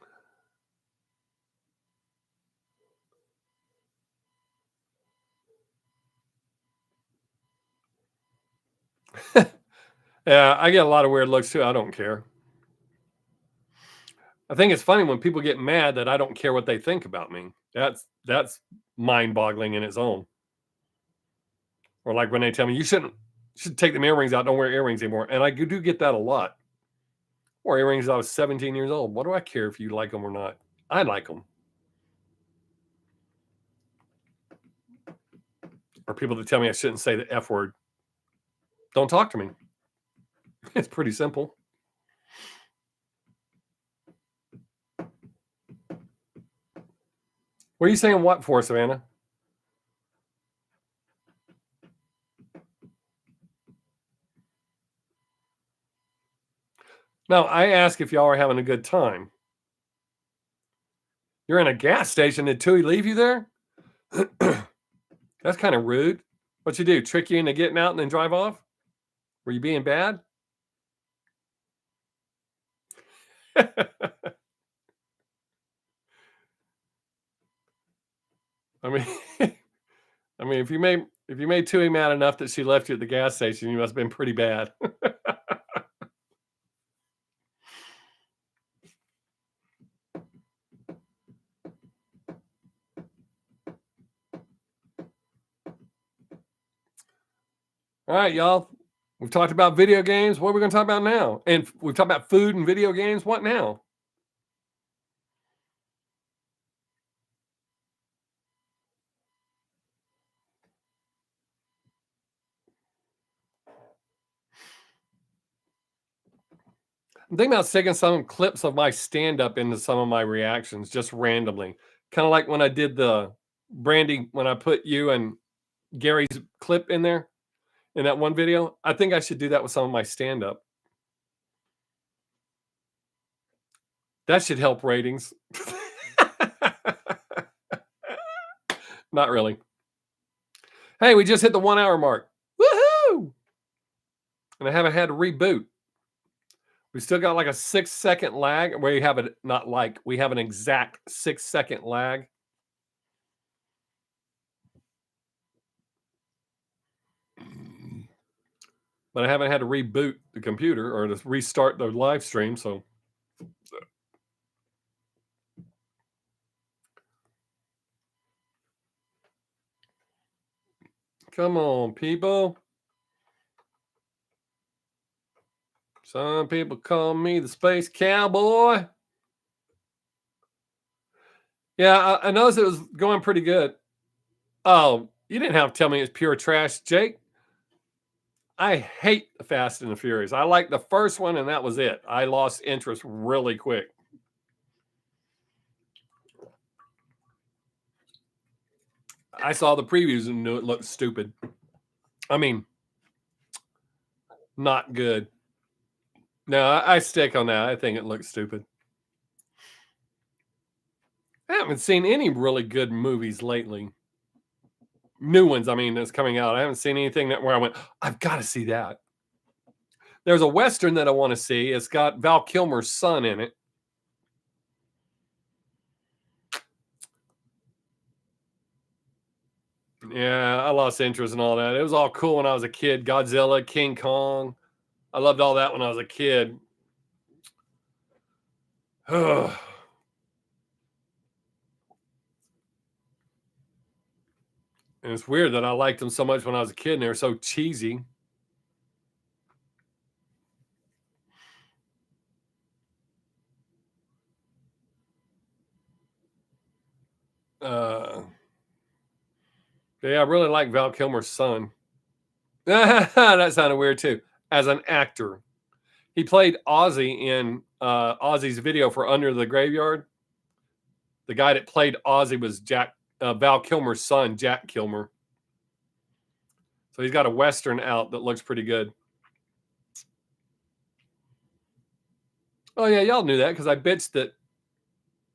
Yeah, I get a lot of weird looks too. I don't care. I think it's funny when people get mad that I don't care what they think about me. That's mind-boggling in its own. Or like when they tell me you should take the earrings out, don't wear earrings anymore. And I do get that a lot. Wore earrings I was 17 years old. What do I care if you like them or not? I like them. Or people that tell me I shouldn't say the F word. Don't talk to me. It's pretty simple. What are you saying what for, Savannah? No, I ask if y'all are having a good time. You're in a gas station. Did Tui leave you there? That's kind of rude. What you do? Trick you into getting out and then drive off? Were you being bad? I mean, I mean, if you made Tui mad enough that she left you at the gas station, you must have been pretty bad. All right, y'all. We've talked about video games. What are we going to talk about now? And we've talked about food and video games. What now? I'm thinking about sticking some clips of my stand-up into some of my reactions just randomly. Kind of like when I did the Brandy, when I put you and Gary's clip in there in that one video. I think I should do that with some of my stand-up. That should help ratings. Not really. Hey, we just hit the 1 hour mark. Woohoo! And I haven't had to reboot. We still got like a 6-second lag. We have it, not like, we have an exact 6-second lag. But I haven't had to reboot the computer or to restart the live stream. So come on, people. Some people call me the space cowboy. Yeah, I noticed it was going pretty good. Oh, you didn't have to tell me it's pure trash, Jake. I hate the Fast and the Furious. I liked the first one, and that was it. I lost interest really quick. I saw the previews and knew it looked stupid. I mean, not good. No, I stick on that. I think it looks stupid. I haven't seen any really good movies lately. New ones, I mean, that's coming out. I haven't seen anything where I went, I've got to see that. There's a Western that I want to see. It's got Val Kilmer's son in it. Yeah, I lost interest in all that. It was all cool when I was a kid. Godzilla, King Kong. I loved all that when I was a kid. And it's weird that I liked them so much when I was a kid and they were so cheesy. Yeah, I really like Val Kilmer's son. That sounded weird too. As an actor, he played Ozzy in Ozzy's video for Under the Graveyard. The guy that played Ozzy was Val Kilmer's son, Jack Kilmer. So he's got a Western out that looks pretty good. Oh yeah, y'all knew that because I bitched that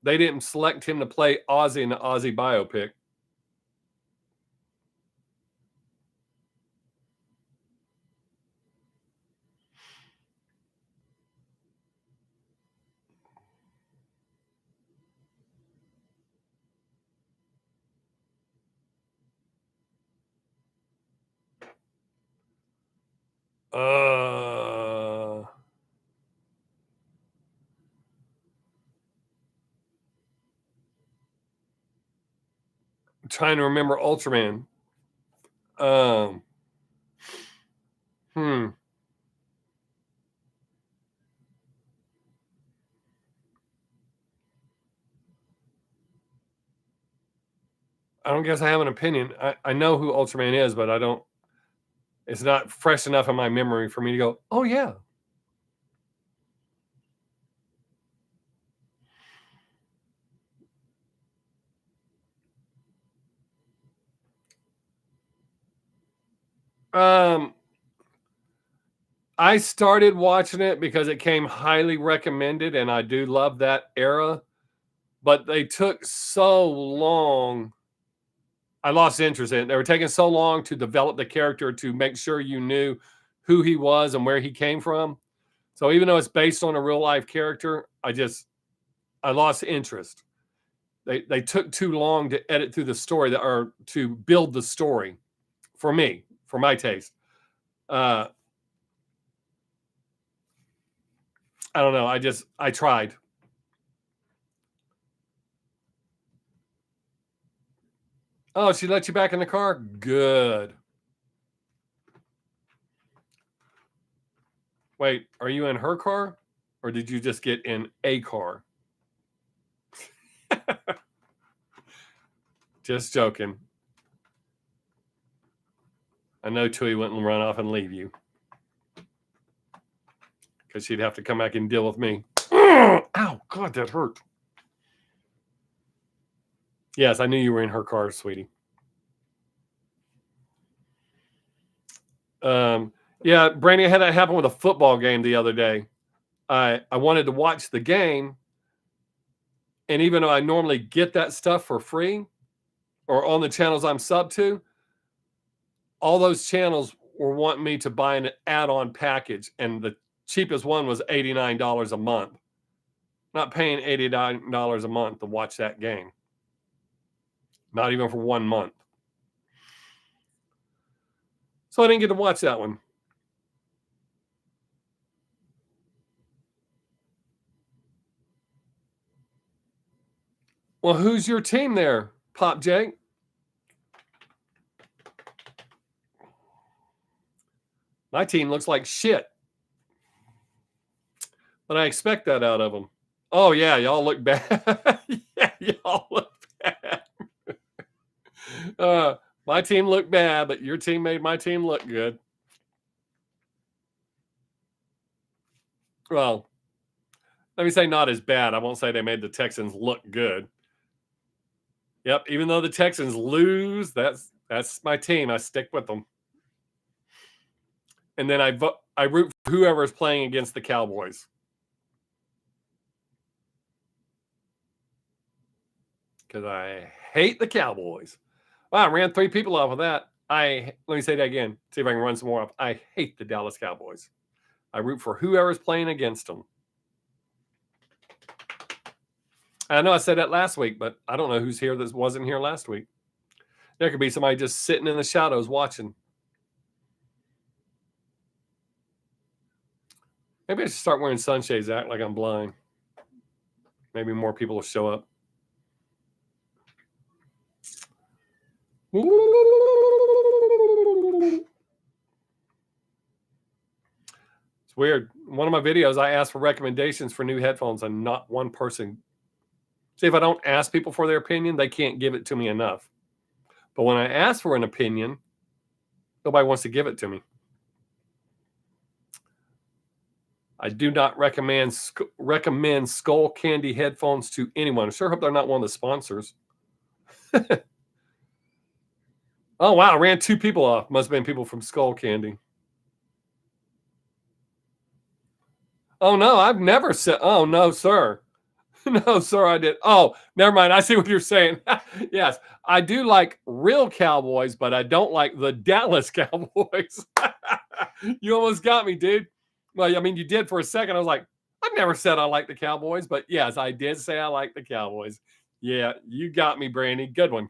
they didn't select him to play Ozzy in the Ozzy biopic. I'm trying to remember Ultraman. Hmm. I don't guess I have an opinion. I know who Ultraman is, but I don't. It's not fresh enough in my memory for me to go, oh yeah. I started watching it because it came highly recommended, and I do love that era. But they took so long. I lost interest in it. They were taking so long to develop the character to make sure you knew who he was and where he came from. So even though it's based on a real life character, I lost interest. They took too long to edit through the story or to build the story for me, for my taste. I don't know. I tried. Oh, she let you back in the car? Good. Wait, are you in her car? Or did you just get in a car? Just joking. I know Tui wouldn't run off and leave you. because she'd have to come back and deal with me. Ow, God, that hurt. Yes, I knew you were in her car, sweetie. Yeah, Brandy, I had that happen with a football game the other day. I wanted to watch the game, and even though I normally get that stuff for free or on the channels I'm sub to, all those channels were wanting me to buy an add-on package, and the cheapest one was $89 a month. Not paying $89 a month to watch that game. Not even for 1 month. So I didn't get to watch that one. Well, who's your team there, Pop Jake? My team looks like shit. But I expect that out of them. Oh, yeah, y'all look bad. Yeah, y'all look bad. My team looked bad, but your team made my team look good. Well, let me say not as bad. I won't say they made the Texans look good. Yep, even though the Texans lose, that's my team. I stick with them. And then I root for whoever is playing against the Cowboys. Because I hate the Cowboys. Wow, I ran 3 people off of that. Let me say that again. See if I can run some more off. I hate the Dallas Cowboys. I root for whoever's playing against them. I know I said that last week, but I don't know who's here that wasn't here last week. There could be somebody just sitting in the shadows watching. Maybe I should start wearing sunshades, act like I'm blind. Maybe more people will show up. It's weird. In one of my videos, I asked for recommendations for new headphones, and not one person. See, if I don't ask people for their opinion, they can't give it to me enough. But when I ask for an opinion, nobody wants to give it to me. I do not recommend Skull Candy headphones to anyone. I sure hope they're not one of the sponsors. Oh, wow. I ran 2 people off. Must have been people from Skull Candy. Oh, no. I've never said. Oh, no, sir. No, sir, I did. Oh, never mind. I see what you're saying. Yes, I do like real Cowboys, but I don't like the Dallas Cowboys. You almost got me, dude. Well, I mean, you did for a second. I was like, I've never said I like the Cowboys, but yes, I did say I like the Cowboys. Yeah, you got me, Brandy. Good one.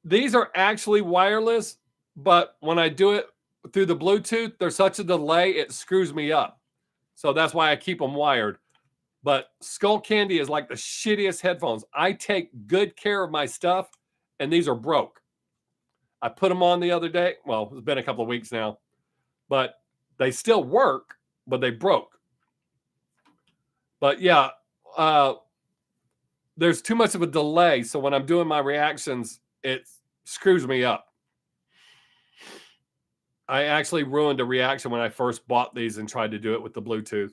These are actually wireless, but when I do it through the Bluetooth, there's such a delay, it screws me up. So that's why I keep them wired. But Skull Candy is like the shittiest headphones. I take good care of my stuff, and these are broke. I put them on the other day. Well, it's been a couple of weeks now, but they still work, but they broke. But yeah, there's too much of a delay. So when I'm doing my reactions, it screws me up. I actually ruined a reaction when I first bought these and tried to do it with the Bluetooth.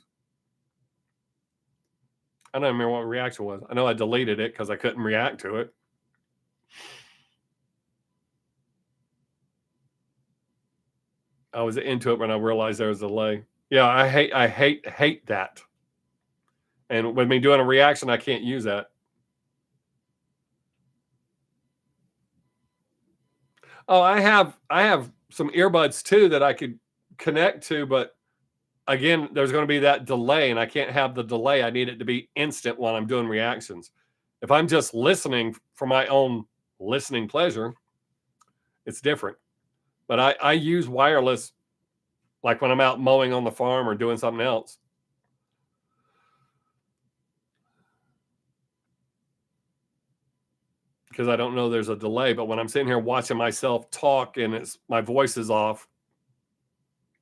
I don't remember what reaction was. I know I deleted it because I couldn't react to it. I was into it when I realized there was a delay. Yeah, I hate that. And with me doing a reaction, I can't use that. Oh, I have some earbuds too that I could connect to, but again, there's going to be that delay, and I can't have the delay. I need it to be instant while I'm doing reactions. If I'm just listening for my own listening pleasure, it's different. But I use wireless like when I'm out mowing on the farm or doing something else. Because I don't know there's a delay. But when I'm sitting here watching myself talk and my voice is off,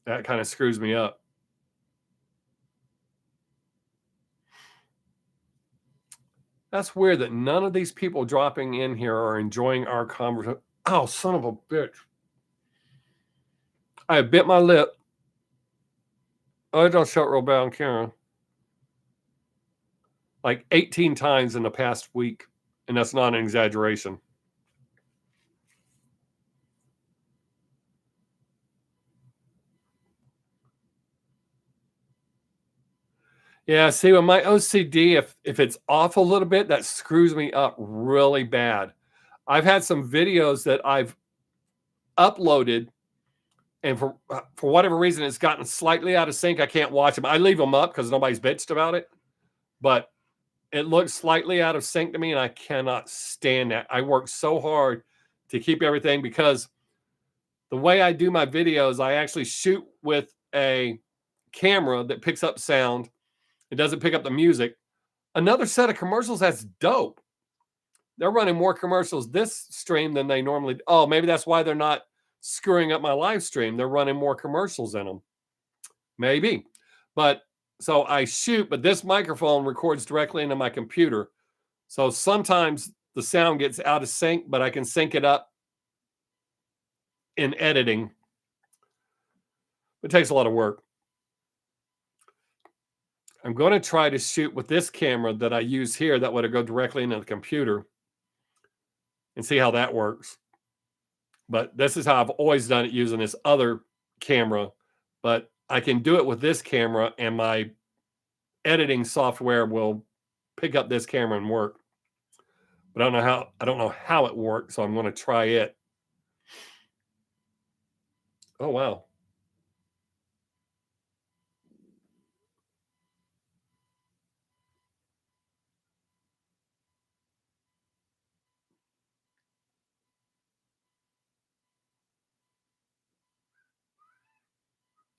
that kind of screws me up. That's weird that none of these people dropping in here are enjoying our conversation. Oh, son of a bitch. I bit my lip. Oh, it don't show it real bad on camera. Like 18 times in the past week. And that's not an exaggeration. Yeah, see, with my OCD, if it's off a little bit, that screws me up really bad. I've had some videos that I've uploaded, and for whatever reason, it's gotten slightly out of sync. I can't watch them. I leave them up because nobody's bitched about it, but it looks slightly out of sync to me, and I cannot stand that. I work so hard to keep everything because the way I do my videos, I actually shoot with a camera that picks up sound. It doesn't pick up the music. Another set of commercials that's dope. They're running more commercials this stream than they normally. Oh, maybe that's why they're not screwing up my live stream. They're running more commercials in them. Maybe. But so I shoot, but this microphone records directly into my computer. So sometimes the sound gets out of sync, but I can sync it up in editing. It takes a lot of work. I'm going to try to shoot with this camera that I use here that would go directly into the computer and see how that works. But this is how I've always done it using this other camera. But I can do it with this camera, and my editing software will pick up this camera and work. But I don't know how it works, so I'm going to try it. Oh wow.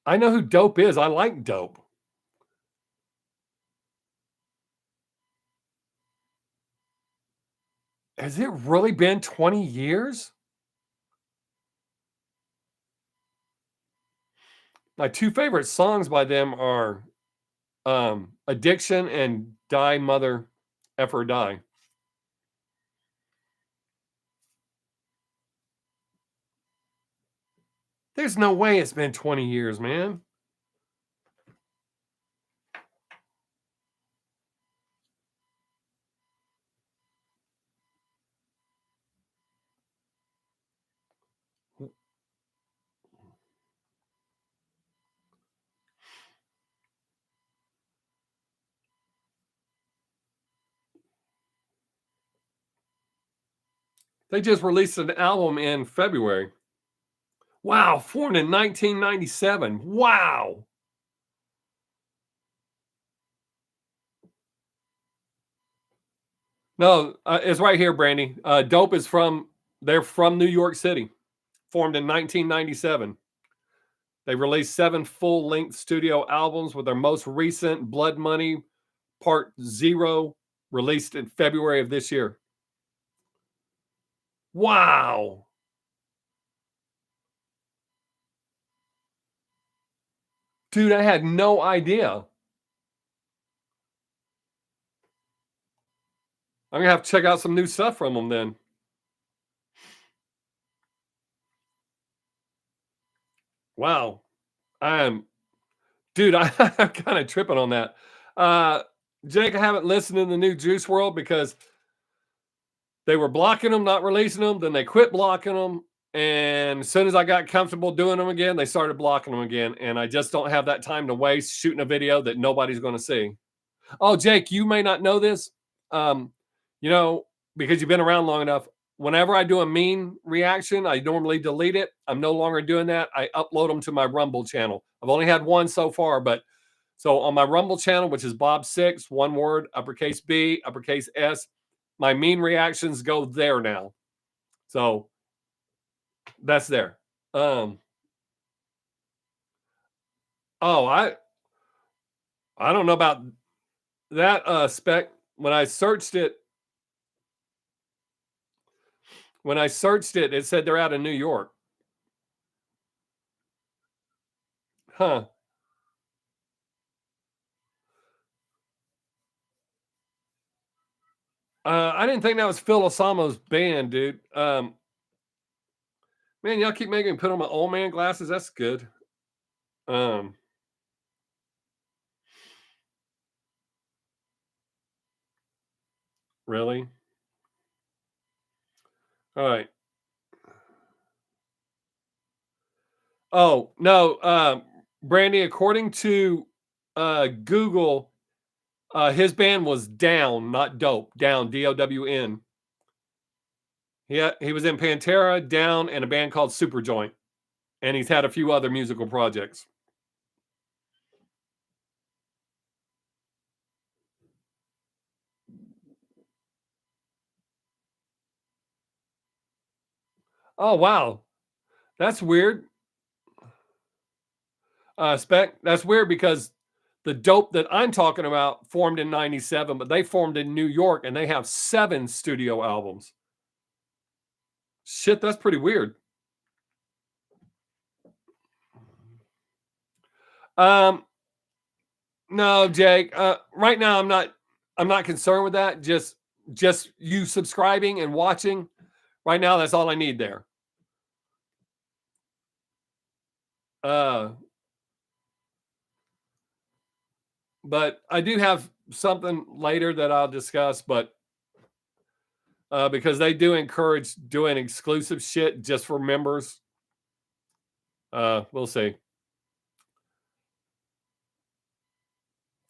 I know who Dope is. I like Dope. Has it really been 20 years? My two favorite songs by them are Addiction and Die Mother Effer Die. There's no way it's been 20 years, man. They just released an album in February. Wow, formed in 1997. Wow. No, it's right here, Brandy. Dope is they're from New York City, formed in 1997. They released 7 full-length studio albums, with their most recent, Blood Money Part Zero, released in February of this year. Wow. Dude, I had no idea. I'm gonna have to check out some new stuff from them then. Wow. I'm Dude, I'm kind of tripping on that. Uh Jake, I haven't listened to the new Juice World because they were blocking them, not releasing them. Then they quit blocking them. And as soon as I got comfortable doing them again, they started blocking them again. And I just don't have that time to waste shooting a video that nobody's going to see. Oh, Jake, you may not know this. Um, you know, because you've been around long enough. Whenever I do a mean reaction, I normally delete it. I'm no longer doing that. I upload them to my Rumble channel. I've only had one so far, but so on my Rumble channel, which is Bob Sixx, one word, uppercase B, uppercase S, my mean reactions go there now. So that's there. Um, oh, I don't know about that spec. When I searched it, it said they're out of New York. Huh. I didn't think that was Phil Osamo's band, dude. Man, y'all keep making me put on my old man glasses. That's good. Um, really? All right. Oh no, Brandy. According to Google, his band was Down, not Dope. Down, Down. He was in Pantera, Down, and a band called Superjoint, and he's had a few other musical projects. Oh wow, that's weird. Spec, that's weird because the Dope that I'm talking about formed in '97, but they formed in New York, and they have 7 studio albums. Shit, that's pretty weird. Um, no, Jake. Right now, I'm not concerned with that. Just you subscribing and watching. Right now, that's all I need there. Uh, but I do have something later that I'll discuss. But because they do encourage doing exclusive shit just for members, we'll see.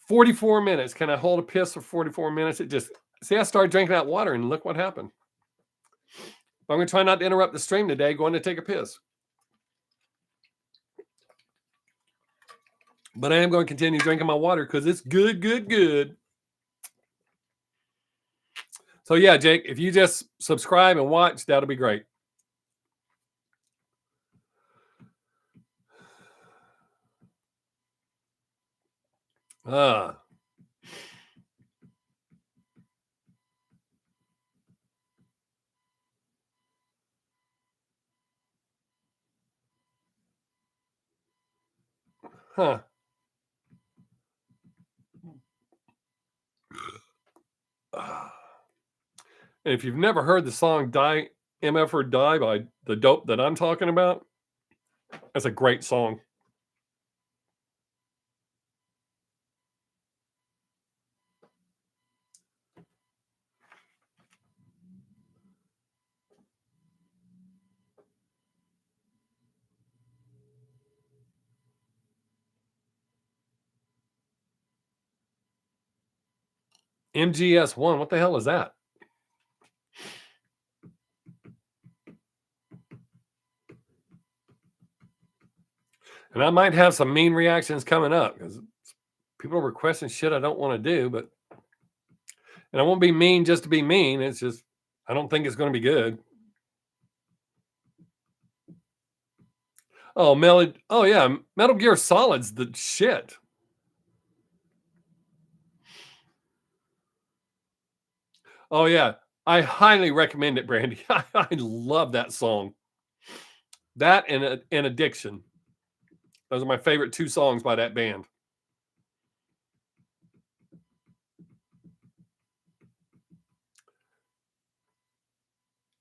44 minutes. Can I hold a piss for 44 minutes? It just see. I started drinking that water, and look what happened. I'm going to try not to interrupt the stream today. Going to take a piss. But I am going to continue drinking my water because it's good, good, good. So yeah, Jake, if you just subscribe and watch, that'll be great. Ah. Huh. And if you've never heard the song Die MF or Die by the Dope that I'm talking about, that's a great song. MGS1, what the hell is that? And I might have some mean reactions coming up because people are requesting shit I don't want to do, but and I won't be mean just to be mean. It's just I don't think it's going to be good. Oh, oh yeah, Metal Gear Solid's the shit. Oh yeah, I highly recommend it, Brandy. I love that song. That and Addiction. Those are my favorite 2 songs by that band.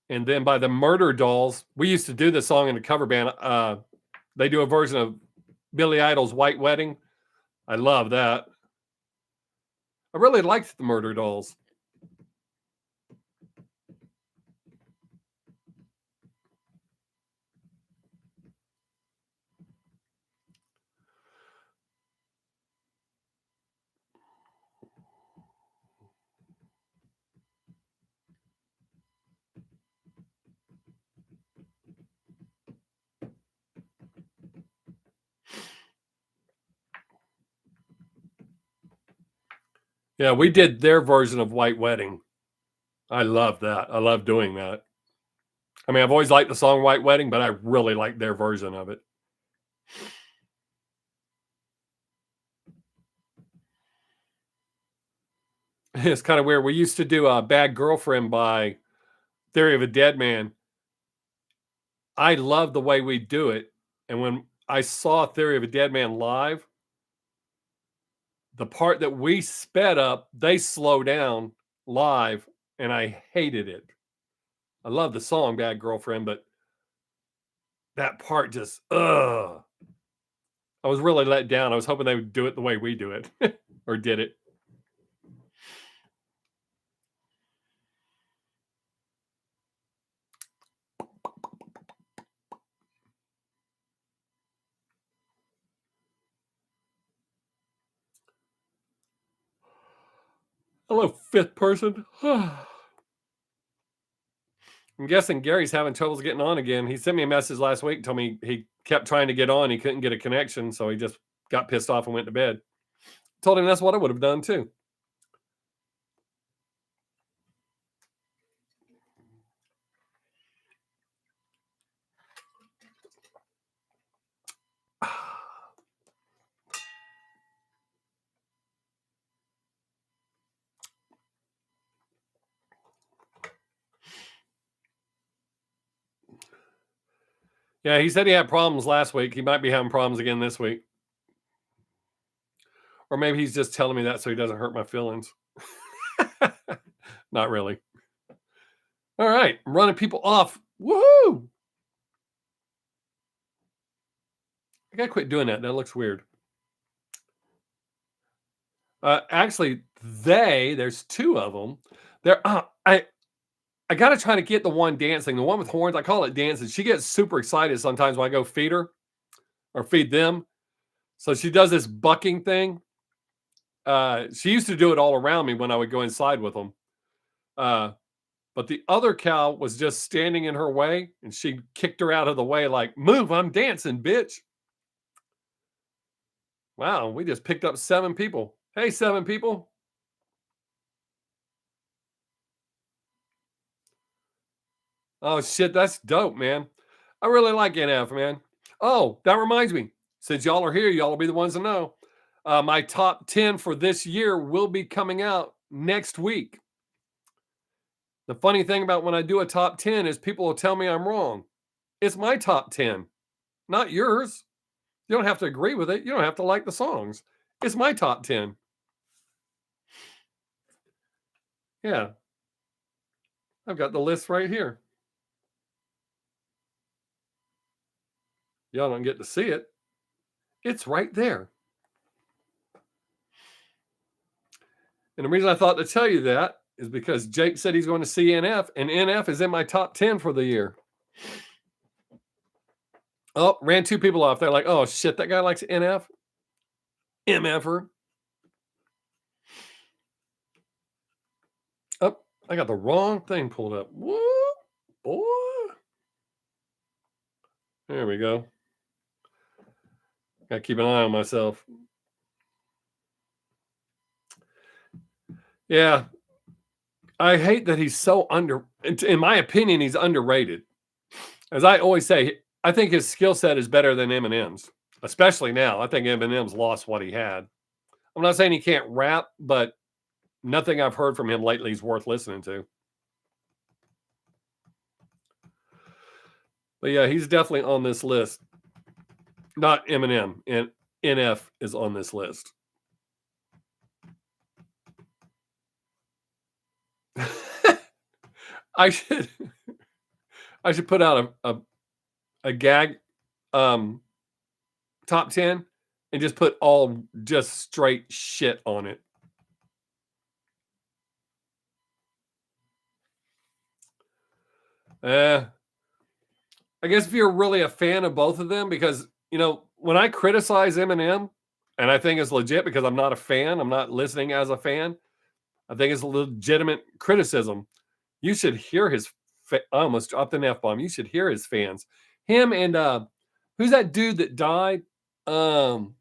And then by the Murder Dolls, we used to do this song in a cover band. They do a version of Billy Idol's White Wedding. I love that. I really liked the Murder Dolls. Yeah, we did their version of White Wedding. I love that. I love doing that. I mean, I've always liked the song White Wedding, but I really like their version of it. It's kind of weird. We used to do a Bad Girlfriend by Theory of a Dead Man. I love the way we do it. And when I saw Theory of a Dead Man live, the part that we sped up, they slow down live. and I hated it. I love the song Bad Girlfriend, but that part just, ugh. I was really let down. I was hoping they would do it the way we do it or did it. Hello, fifth person. I'm guessing Gary's having troubles getting on again. He sent me a message last week, told me he kept trying to get on. He couldn't get a connection, so he just got pissed off and went to bed. Told him that's what I would have done too. Yeah, he said he had problems last week. He might be having problems again this week. Or maybe he's just telling me that so he doesn't hurt my feelings. Not really. All right, I'm running people off. Woohoo! I gotta quit doing that. That looks weird. Actually, there's two of them. I gotta try to get the one dancing, the one with horns. I call it dancing. She gets super excited sometimes when I go feed her or feed them. So she does this bucking thing. She used to do it all around me when I would go inside with them. But the other cow was just standing in her way, and she kicked her out of the way, like, "Move! I'm dancing, bitch." Wow, we just picked up 7 people. Hey, 7 people. Oh, shit, that's dope, man. I really like NF, man. Oh, that reminds me. Since y'all are here, y'all will be the ones to know. My top 10 for this year will be coming out next week. The funny thing about when I do a top 10 is people will tell me I'm wrong. It's my top 10, not yours. You don't have to agree with it. You don't have to like the songs. It's my top 10. Yeah. I've got the list right here. Y'all don't get to see it. It's right there. And the reason I thought to tell you that is because Jake said he's going to see NF, and NF is in my top 10 for the year. Oh, ran 2 people off. They're like, oh, shit, that guy likes NF? MFer. Oh, I got the wrong thing pulled up. Whoop, boy. There we go. Got to keep an eye on myself. Yeah. I hate that he's so in my opinion, he's underrated. As I always say, I think his skill set is better than Eminem's, especially now. I think Eminem's lost what he had. I'm not saying he can't rap, but nothing I've heard from him lately is worth listening to. But yeah, he's definitely on this list. Not Eminem, and NF is on this list. I should put out a gag top 10 and just put all just straight shit on it. I guess if you're really a fan of both of them, because when I criticize Eminem, and I think it's legit because I'm not a fan, I'm not listening as a fan. I think it's a legitimate criticism. You should hear his. I almost dropped an F bomb. You should hear his fans. Him and who's that dude that died? Oh,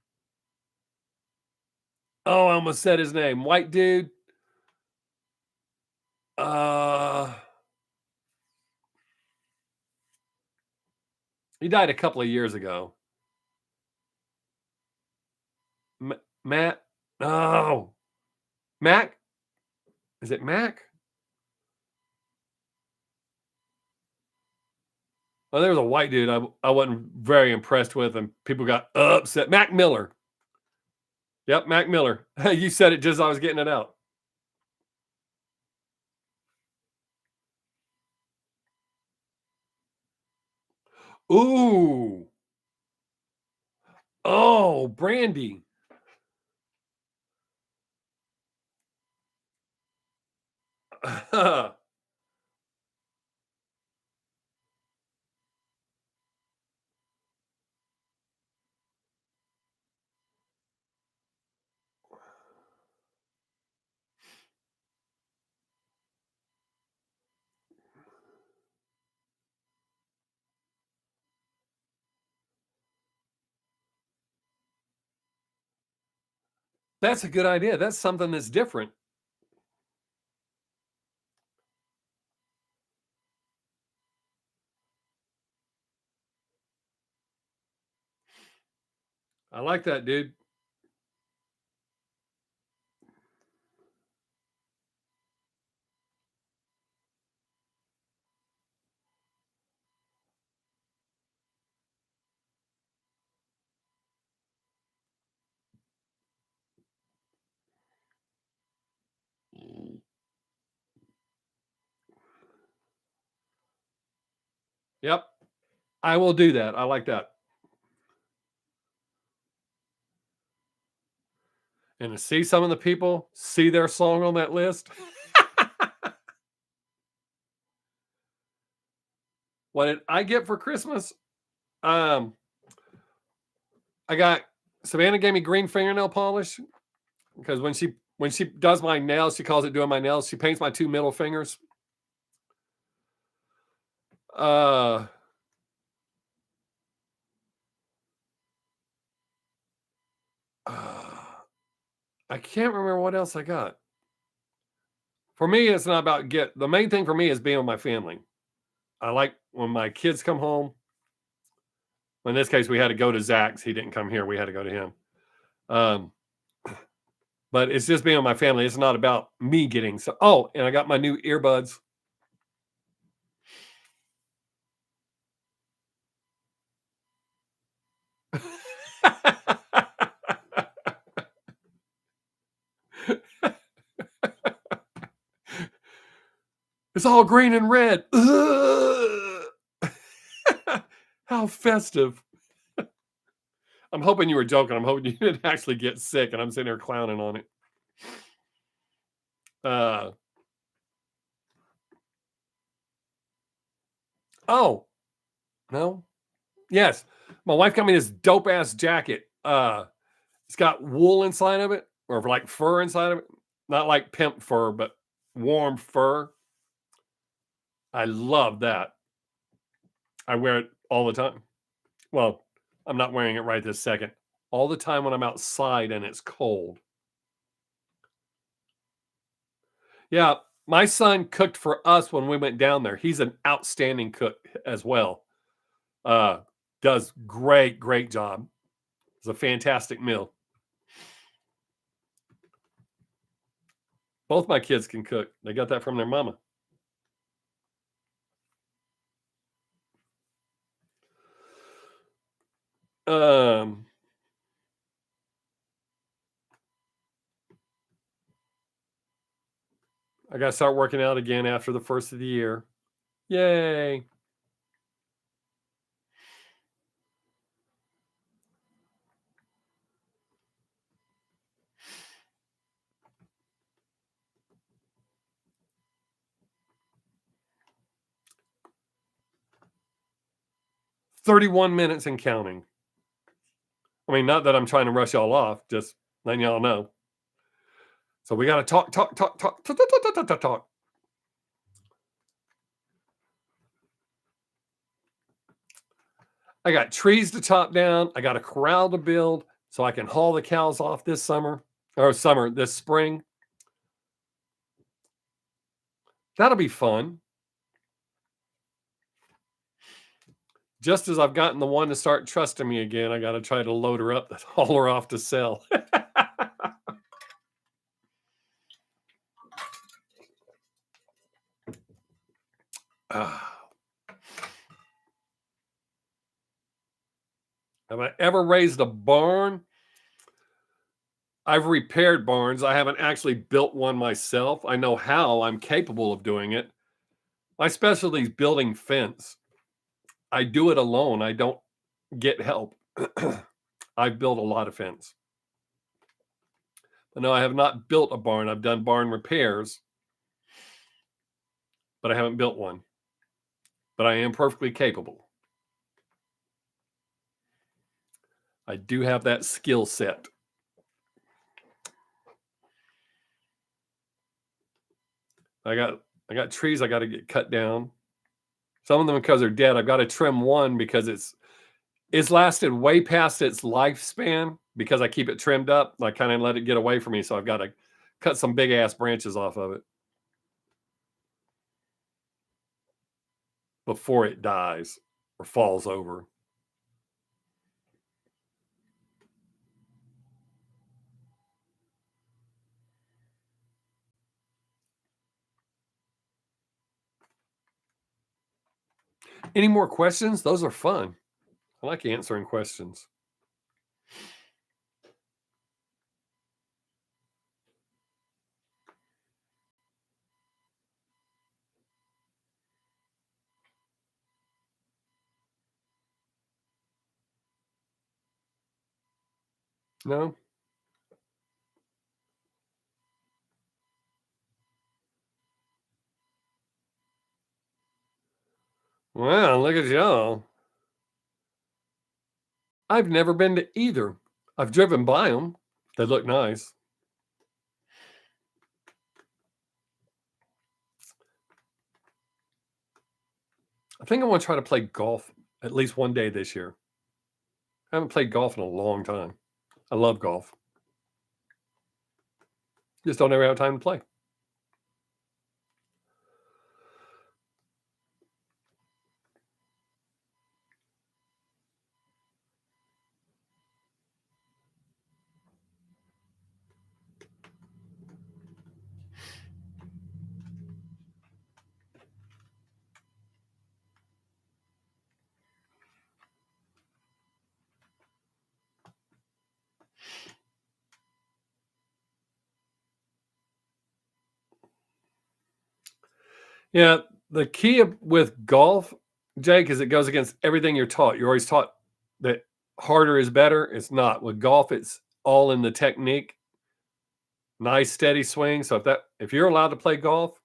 I almost said his name. White dude. He died a couple of years ago. Matt. Oh, Mac. Is it Mac? Well, there was a white dude I wasn't very impressed with, and people got upset. Mac Miller. Yep, Mac Miller. You said it just as I was getting it out. Ooh. Oh, brandy. That's a good idea. That's something that's different. I like that, dude. Yep. I will do that. I like that. And to see some of the people see their song on that list. What did I get for Christmas? Um, I got Savannah gave me green fingernail polish because when she does my nails, she calls it doing my nails. She paints my two middle fingers. Uh, I can't remember what else I got. For me, it's not about get. The main thing for me is being with my family. I like when my kids come home. In this case, we had to go to Zach's. He didn't come here. We had to go to him. Um, but it's just being with my family. It's not about me getting so. Oh, and I got my new earbuds. It's all green and red. How festive. I'm hoping you were joking. I'm hoping you didn't actually get sick and I'm sitting there clowning on it. Uh, oh, no. Yes. My wife got me this dope ass jacket. It's got wool inside of it or like fur inside of it. Not like pimp fur, but warm fur. I love that. I wear it all the time. Well, I'm not wearing it right this second. All the time when I'm outside and it's cold. Yeah, my son cooked for us when we went down there. He's an outstanding cook as well. Uh, does great job. It's a fantastic meal. Both my kids can cook. They got that from their mama. Um, I got to start working out again after the first of the year. Yay. 31 minutes and counting. I mean, not that I'm trying to rush y'all off, just letting y'all know. So we got to talk. I got trees to chop down. I got a corral to build so I can haul the cows off this this spring. That'll be fun. Just as I've gotten the one to start trusting me again, I got to try to load her up, haul her off to sell. Ah, have I ever raised a barn? I've repaired barns. I haven't actually built one myself. I know how. I'm capable of doing it. My specialty is building fence. I do it alone. I don't get help. I've built a lot of fence. But no, I have not built a barn. I've done barn repairs, but I haven't built one. But I am perfectly capable. I do have that skill set. I got trees I got to get cut down. Some of them because they're dead. I've got to trim one because it's lasted way past its lifespan because I keep it trimmed up. I kind of let it get away from me, so I've got to cut some big ass branches off of it before it dies or falls over. Any more questions? Those are fun. I like answering questions. No? Well, look at y'all. I've never been to either. I've driven by them. They look nice. I think I want to try to play golf at least one day this year. I haven't played golf in a long time. I love golf. Just don't ever have time to play. Yeah, the key with golf, Jake, is it goes against everything you're taught. You're always taught that harder is better. It's not. With golf, it's all in the technique. Nice steady swing. So if you're allowed to play golf,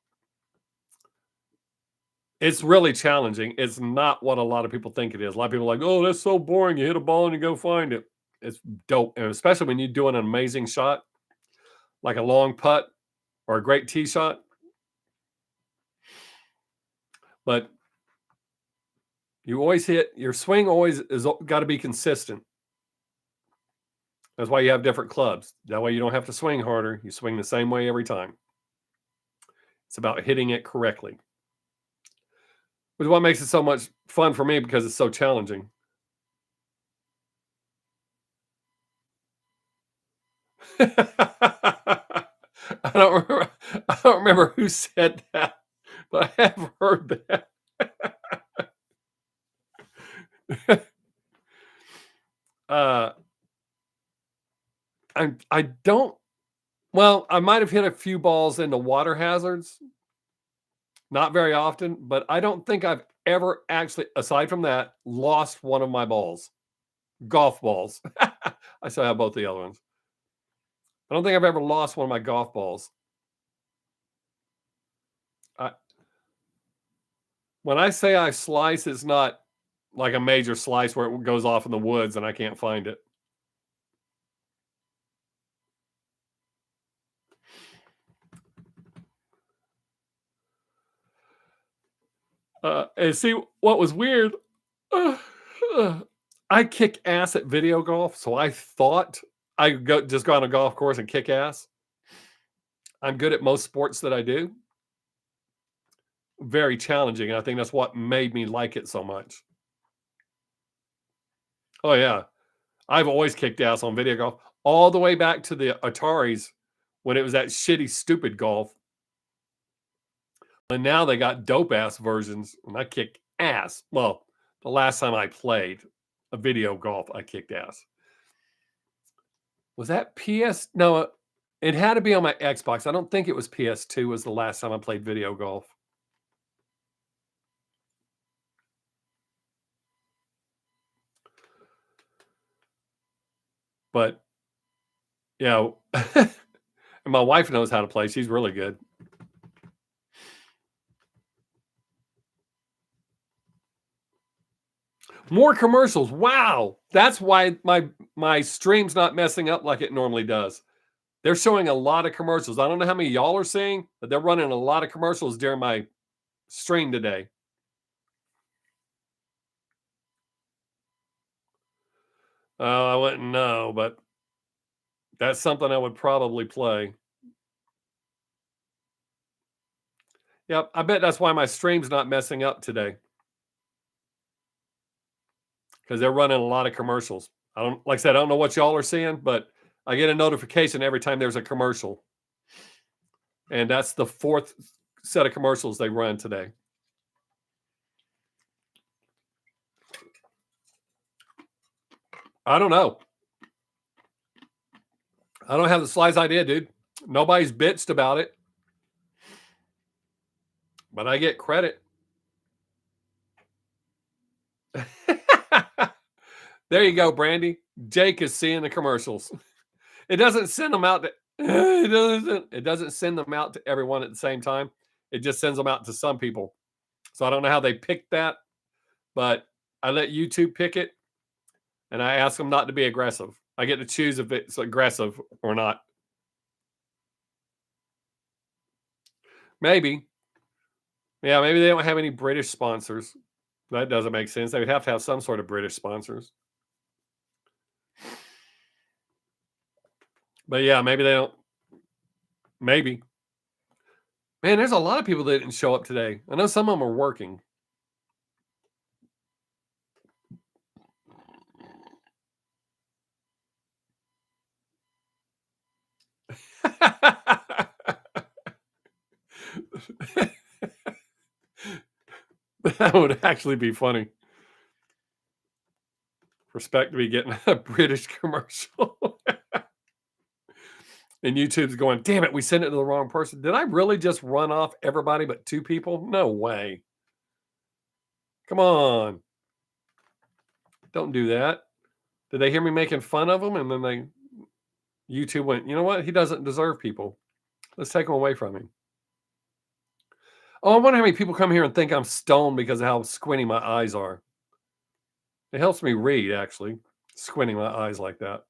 it's really challenging. It's not what a lot of people think it is. A lot of people are like, oh, that's so boring. You hit a ball and you go find it. It's dope. And especially when you're doing an amazing shot, like a long putt or a great tee shot. But you always hit your swing always is got to be consistent. That's why you have different clubs. That way you don't have to swing harder. You swing the same way every time. It's about hitting it correctly. Which is what makes it so much fun for me because it's so challenging. I don't remember who said that, but I have heard that. uh I don't well, I might have hit a few balls into water hazards, not very often, but I don't think I've ever actually, aside from that, lost one of my balls. Golf balls. I still have both the other ones. I don't think I've ever lost one of my golf balls. I, when I say I slice, it's not like a major slice where it goes off in the woods and I can't find it. And see what was weird. I kick ass at video golf, so I thought I just go on a golf course and kick ass. I'm good at most sports that I do. Very challenging, and I think that's what made me like it so much. Oh yeah, I've always kicked ass on video golf, all the way back to the Ataris when it was that shitty, stupid golf. And now they got dope ass versions, and I kick ass. Well, the last time I played a video golf, I kicked ass. Was that PS? No, it had to be on my Xbox. I don't think it was PS2 was the last time I played video golf. But yeah, and my wife knows how to play. She's really good. More commercials. Wow. That's why my stream's not messing up like it normally does. They're showing a lot of commercials. I don't know how many y'all are seeing, but they're running a lot of commercials during my stream today. I wouldn't know, but that's something I would probably play. Yep, I bet that's why my stream's not messing up today. Because they're running a lot of commercials. I don't like I said, I don't know what y'all are seeing, but I get a notification every time there's a commercial. And that's the fourth set of commercials they run today. I don't know. I don't have the slightest idea, dude. Nobody's bitched about it, but I get credit. There you go, Brandy. Jake is seeing the commercials. It doesn't send them out to it doesn't send them out to everyone at the same time. It just sends them out to some people. So I don't know how they picked that, but I let YouTube pick it, and I ask them not to be aggressive. I get to choose if it's aggressive or not. Maybe. Yeah, maybe they don't have any British sponsors. That doesn't make sense. They would have to have some sort of British sponsors. But yeah, maybe they don't. Maybe. Man, there's a lot of people that didn't show up today. I know some of them are working. That would actually be funny. Respect to be getting a British commercial. And YouTube's going, damn it, we sent it to the wrong person. Did I really just run off everybody but 2 people? No way. Come on. Don't do that. Did they hear me making fun of them? And then YouTube went, you know what? He doesn't deserve people. Let's take him away from him. Oh, I wonder how many people come here and think I'm stoned because of how squinty my eyes are. It helps me read, actually, squinting my eyes like that.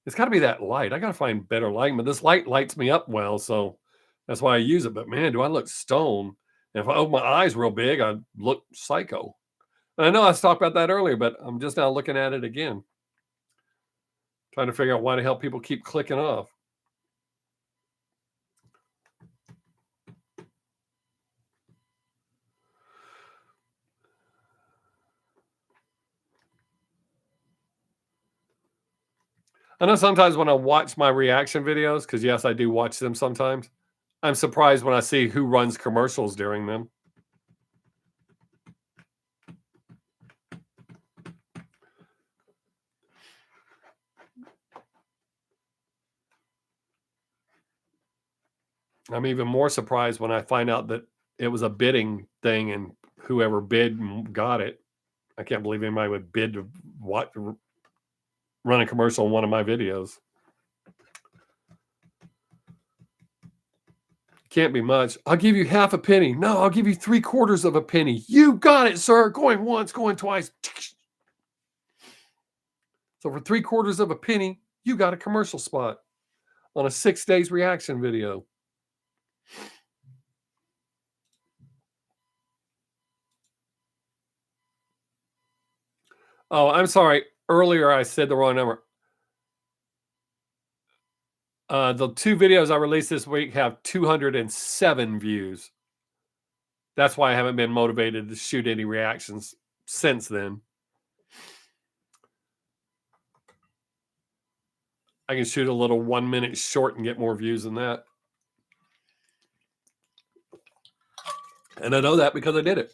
It's got to be that light. I got to find better lighting, but this light lights me up well, so that's why I use it. But man, do I look stoned? And if I open my eyes real big, I look psycho. And I know I talked about that earlier, but I'm just now looking at it again, trying to figure out why the hell people keep clicking off. I know sometimes when I watch my reaction videos, because yes, I do watch them sometimes, I'm surprised when I see who runs commercials during them. I'm even more surprised when I find out that it was a bidding thing and whoever bid got it. I can't believe anybody would bid to run a commercial in one of my videos. Can't be much. I'll give you half a penny. No, I'll give you 3/4 of a penny. You got it, sir. Going once, going twice. So for 3/4 of a penny, you got a commercial spot on a Sixx Daze reaction video. Oh, I'm sorry. Earlier I said the wrong number. The 2 videos I released this week have 207 views. That's why I haven't been motivated to shoot any reactions since then. I can shoot a little 1-minute short and get more views than that. And I know that because I did it.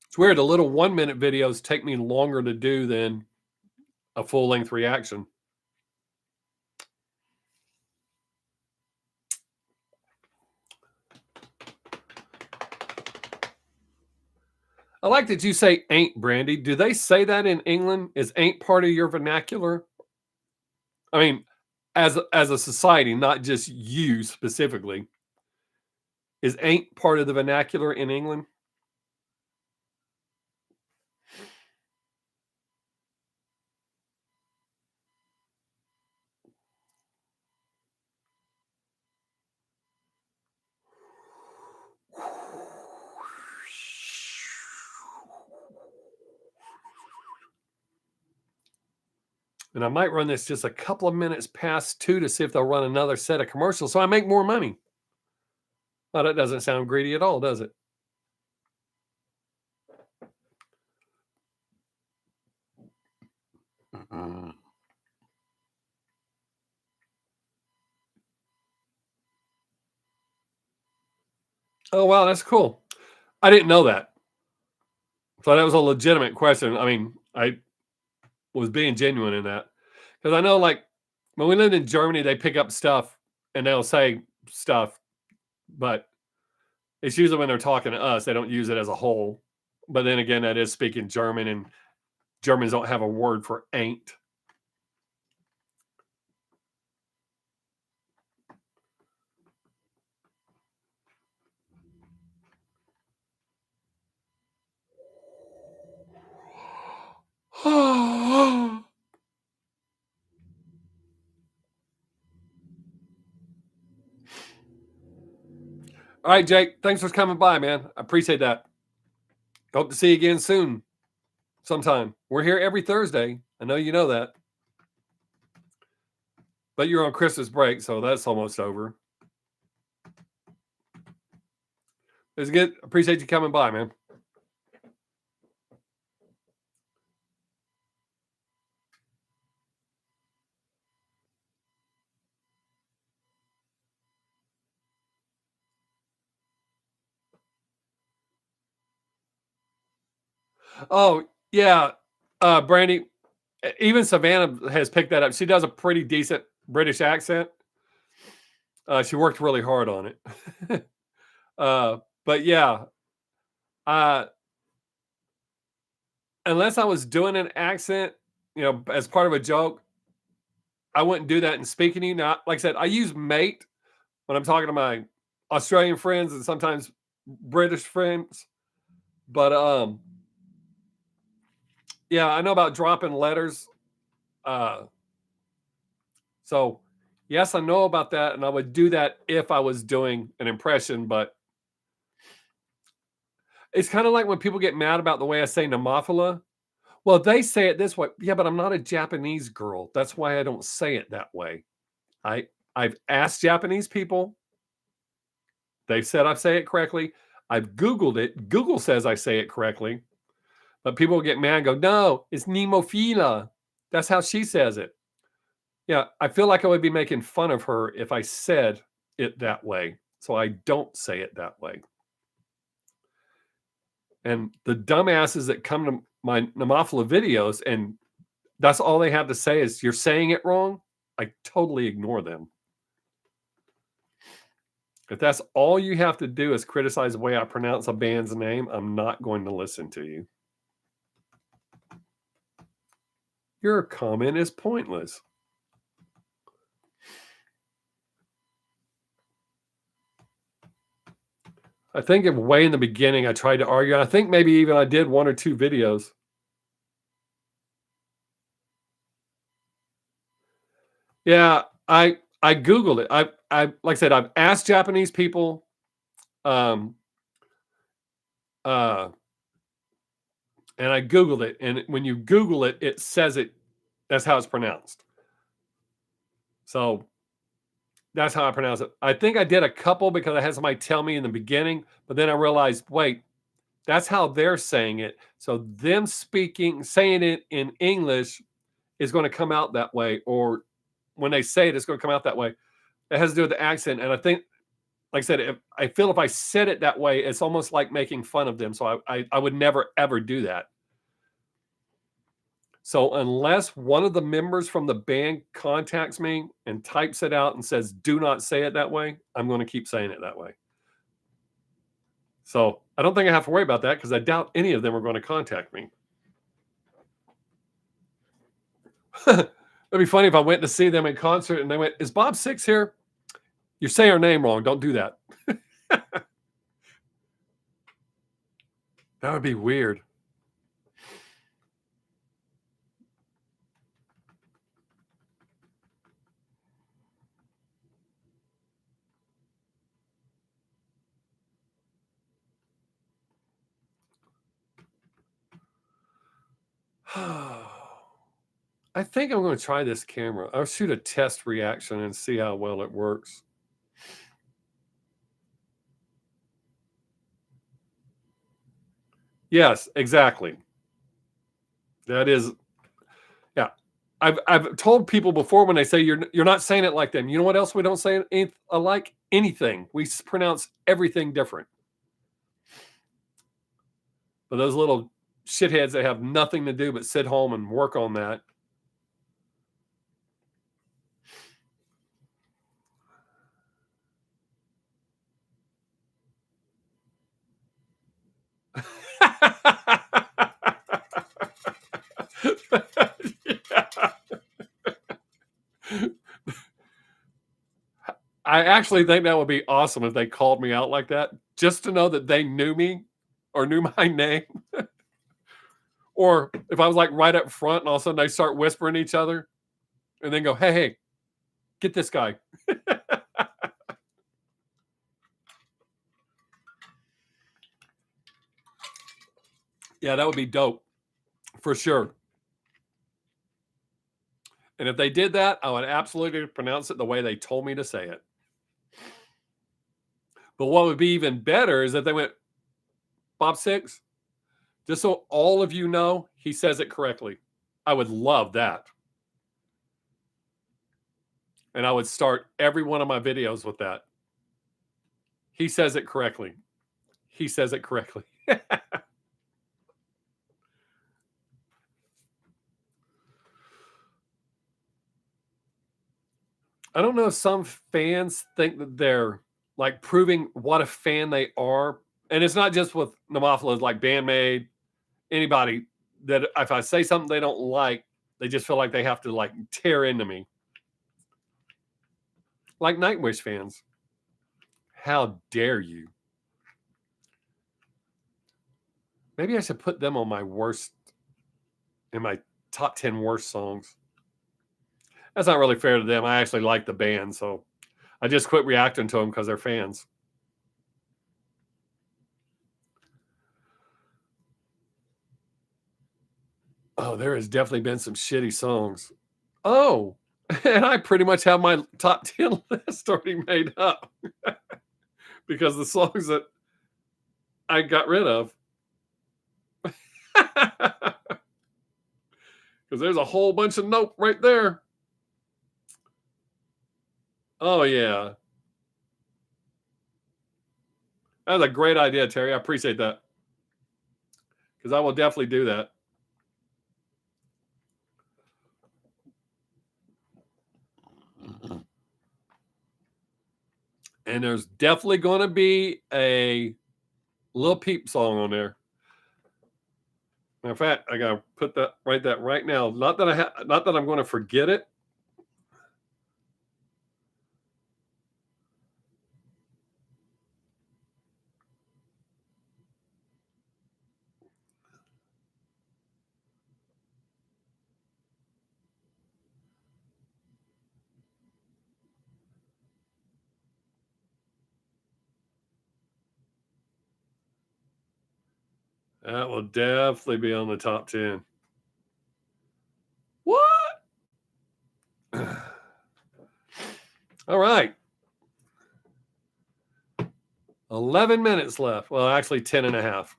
It's weird. The little 1-minute videos take me longer to do than a full-length reaction. I like that you say ain't, Brandy. Do they say that in England? Is ain't part of your vernacular? I mean, as a society, not just you specifically. Is ain't part of the vernacular in England? And I might run this just a couple of minutes past 2 to see if they'll run another set of commercials so I make more money. Well, that doesn't sound greedy at all, does it? Oh, wow, that's cool. I didn't know that. So that was a legitimate question. I mean, I was being genuine in that. Because I know, like, when we lived in Germany, they pick up stuff and they'll say stuff, but it's usually when they're talking to us, they don't use it as a whole. But then again, that is speaking German, and Germans don't have a word for ain't. All right, Jake. Thanks for coming by, man. I appreciate that. Hope to see you again soon, sometime. We're here every Thursday. I know you know that. But you're on Christmas break, so that's almost over. It's good. Appreciate you coming by, man. Oh, yeah. Brandy, even Savannah has picked that up. She does a pretty decent British accent. She worked really hard on it. But yeah, uh, unless I was doing an accent, as part of a joke, I wouldn't do that in speaking to you. Now, like I said, I use mate when I'm talking to my Australian friends and sometimes British friends. But yeah, I know about dropping letters. Uh, so yes, I know about that, and I would do that if I was doing an impression. But it's kind of like when people get mad about the way I say Nemophila. Well, they say it this way. Yeah, but I'm not a Japanese girl. That's why I don't say it that way. I I've asked Japanese people. They've said I say it correctly. I've Googled it. Google says I say it correctly. But people get mad and go, no, it's Nemophila. That's how she says it. Yeah, I feel like I would be making fun of her if I said it that way. So I don't say it that way. And the dumbasses that come to my Nemophila videos and that's all they have to say is you're saying it wrong, I totally ignore them. If that's all you have to do is criticize the way I pronounce a band's name, I'm not going to listen to you. Your comment is pointless. I think way in the beginning I tried to argue. I think maybe even I did 1 or 2 videos. Yeah, I Googled it. I like I said, I've asked Japanese people, um, uh, and I Googled it. And when you Google it, it says it. That's how it's pronounced. So that's how I pronounce it. I think I did a couple because I had somebody tell me in the beginning, but then I realized, wait, that's how they're saying it. So them saying it in English is going to come out that way, or when they say it, it's going to come out that way. It has to do with the accent. And I think, like I said, I feel if I said it that way, it's almost like making fun of them. So I would never, ever do that. So unless one of the members from the band contacts me and types it out and says, do not say it that way, I'm going to keep saying it that way. So I don't think I have to worry about that because I doubt any of them are going to contact me. It'd be funny if I went to see them in concert and they went, "Is Bob Sixx here?" You're saying her name wrong. Don't do that. That would be weird. I think I'm going to try this camera. I'll shoot a test reaction and see how well it works. Yes, exactly. That is, yeah. I've told people before when they say you're not saying it like them. You know what else we don't say alike? Anything. We pronounce everything different. But those little shitheads that have nothing to do but sit home and work on that. I actually think that would be awesome if they called me out like that, just to know that they knew me or knew my name. Or if I was like right up front and all of a sudden they start whispering each other and then go, "Hey, hey, get this guy." Yeah, that would be dope for sure. And if they did that, I would absolutely pronounce it the way they told me to say it. But what would be even better is if they went, "Bob Sixx," just so all of you know, he says it correctly. I would love that. And I would start every one of my videos with that. He says it correctly. He says it correctly. I don't know if some fans think that they're like proving what a fan they are. And it's not just with Nomophilas, like Bandmade, anybody that if I say something they don't like, they just feel like they have to like tear into me. Like Nightwish fans. How dare you? Maybe I should put them on my worst, in my top 10 worst songs. That's not really fair to them. I actually like the band, so I just quit reacting to them because they're fans. Oh, there has definitely been some shitty songs. Oh, and I pretty much have my top 10 list already made up because the songs that I got rid of. Because there's a whole bunch of nope right there. Oh, yeah. That's a great idea, Terry. I appreciate that. Because I will definitely do that. And there's definitely going to be a Lil Peep song on there. Matter of fact, I gotta write that right now. Not that I'm going to forget it. That will definitely be on the top 10. What? All right. 11 minutes left. Well, actually 10 and a half.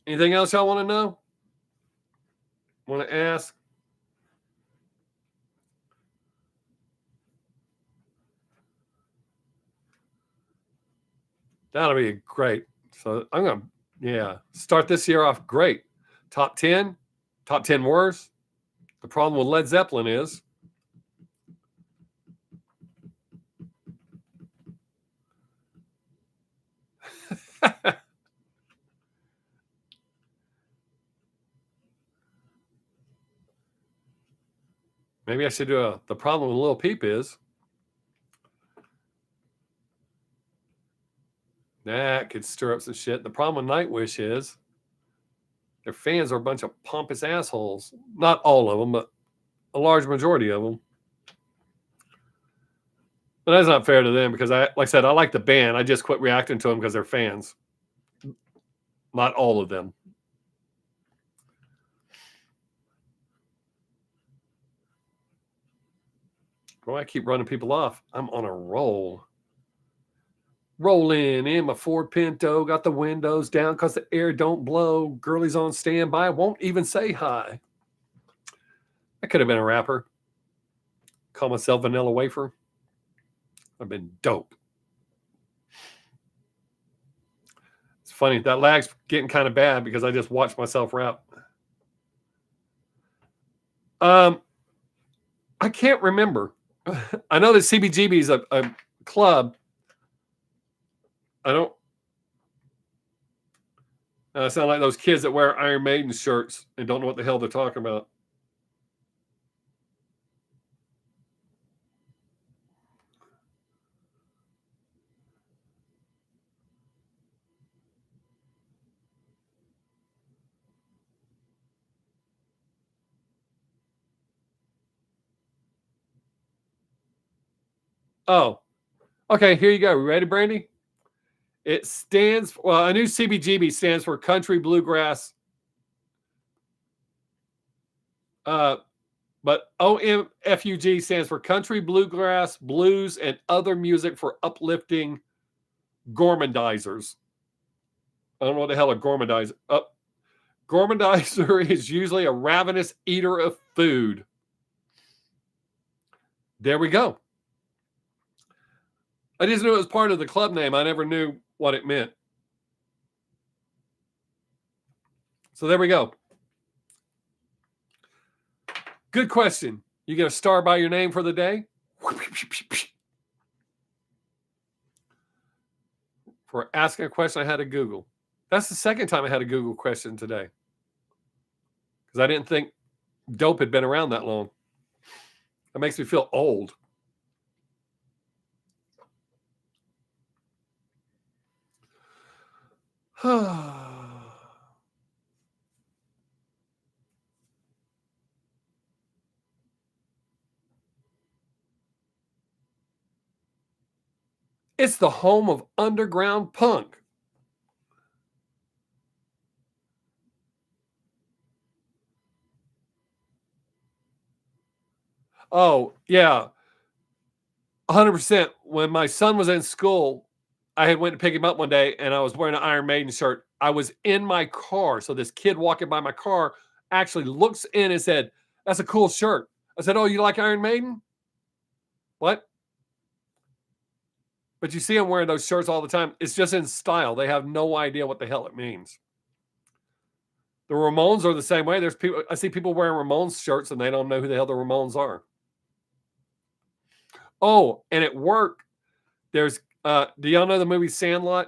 Anything else y'all want to know? Want to ask? That'll be great. So I'm going to, yeah, start this year off great. Top 10, top 10 worst. The problem with Led Zeppelin is Maybe I should do the problem with Lil Peep is. That could stir up some shit. The problem with Nightwish is their fans are a bunch of pompous assholes. Not all of them, but a large majority of them. But that's not fair to them because like I said, I like the band. I just quit reacting to them because they're fans. Not all of them. Boy, I keep running people off. I'm on a roll. Rolling in my Ford Pinto, got the windows down because the air don't blow. Girlies on standby, won't even say hi. I could have been a rapper. Call myself Vanilla Wafer. I've been dope. It's funny, that lag's getting kind of bad because I just watched myself rap. I can't remember. I know that CBGB is a club. I don't. Sound like those kids that wear Iron Maiden shirts and don't know what the hell they're talking about. Oh, okay. Here you go. Ready, Brandy? It stands. Well, I knew CBGB stands for Country Bluegrass. But OMFUG stands for Country Bluegrass, Blues, and Other Music for Uplifting Gormandizers. I don't know what the hell a gourmandizer. Gourmandizer is usually a ravenous eater of food. There we go. I just knew it was part of the club name. I never knew what it meant. So there we go. Good question. You get a star by your name for the day? For asking a question I had to Google. That's the second time I had a Google question today. Because I didn't think dope had been around that long. That makes me feel old. It's the home of underground punk. Oh, yeah. 100%. When my son was in school, I had went to pick him up one day and I was wearing an Iron Maiden shirt. I was in my car. So this kid walking by my car actually looks in and said, "That's a cool shirt." I said, "Oh, you like Iron Maiden?" "What?" But you see them wearing those shirts all the time. It's just in style. They have no idea what the hell it means. The Ramones are the same way. There's people, I see people wearing Ramones shirts and they don't know who the hell the Ramones are. Oh, and at work, there's do y'all know the movie Sandlot?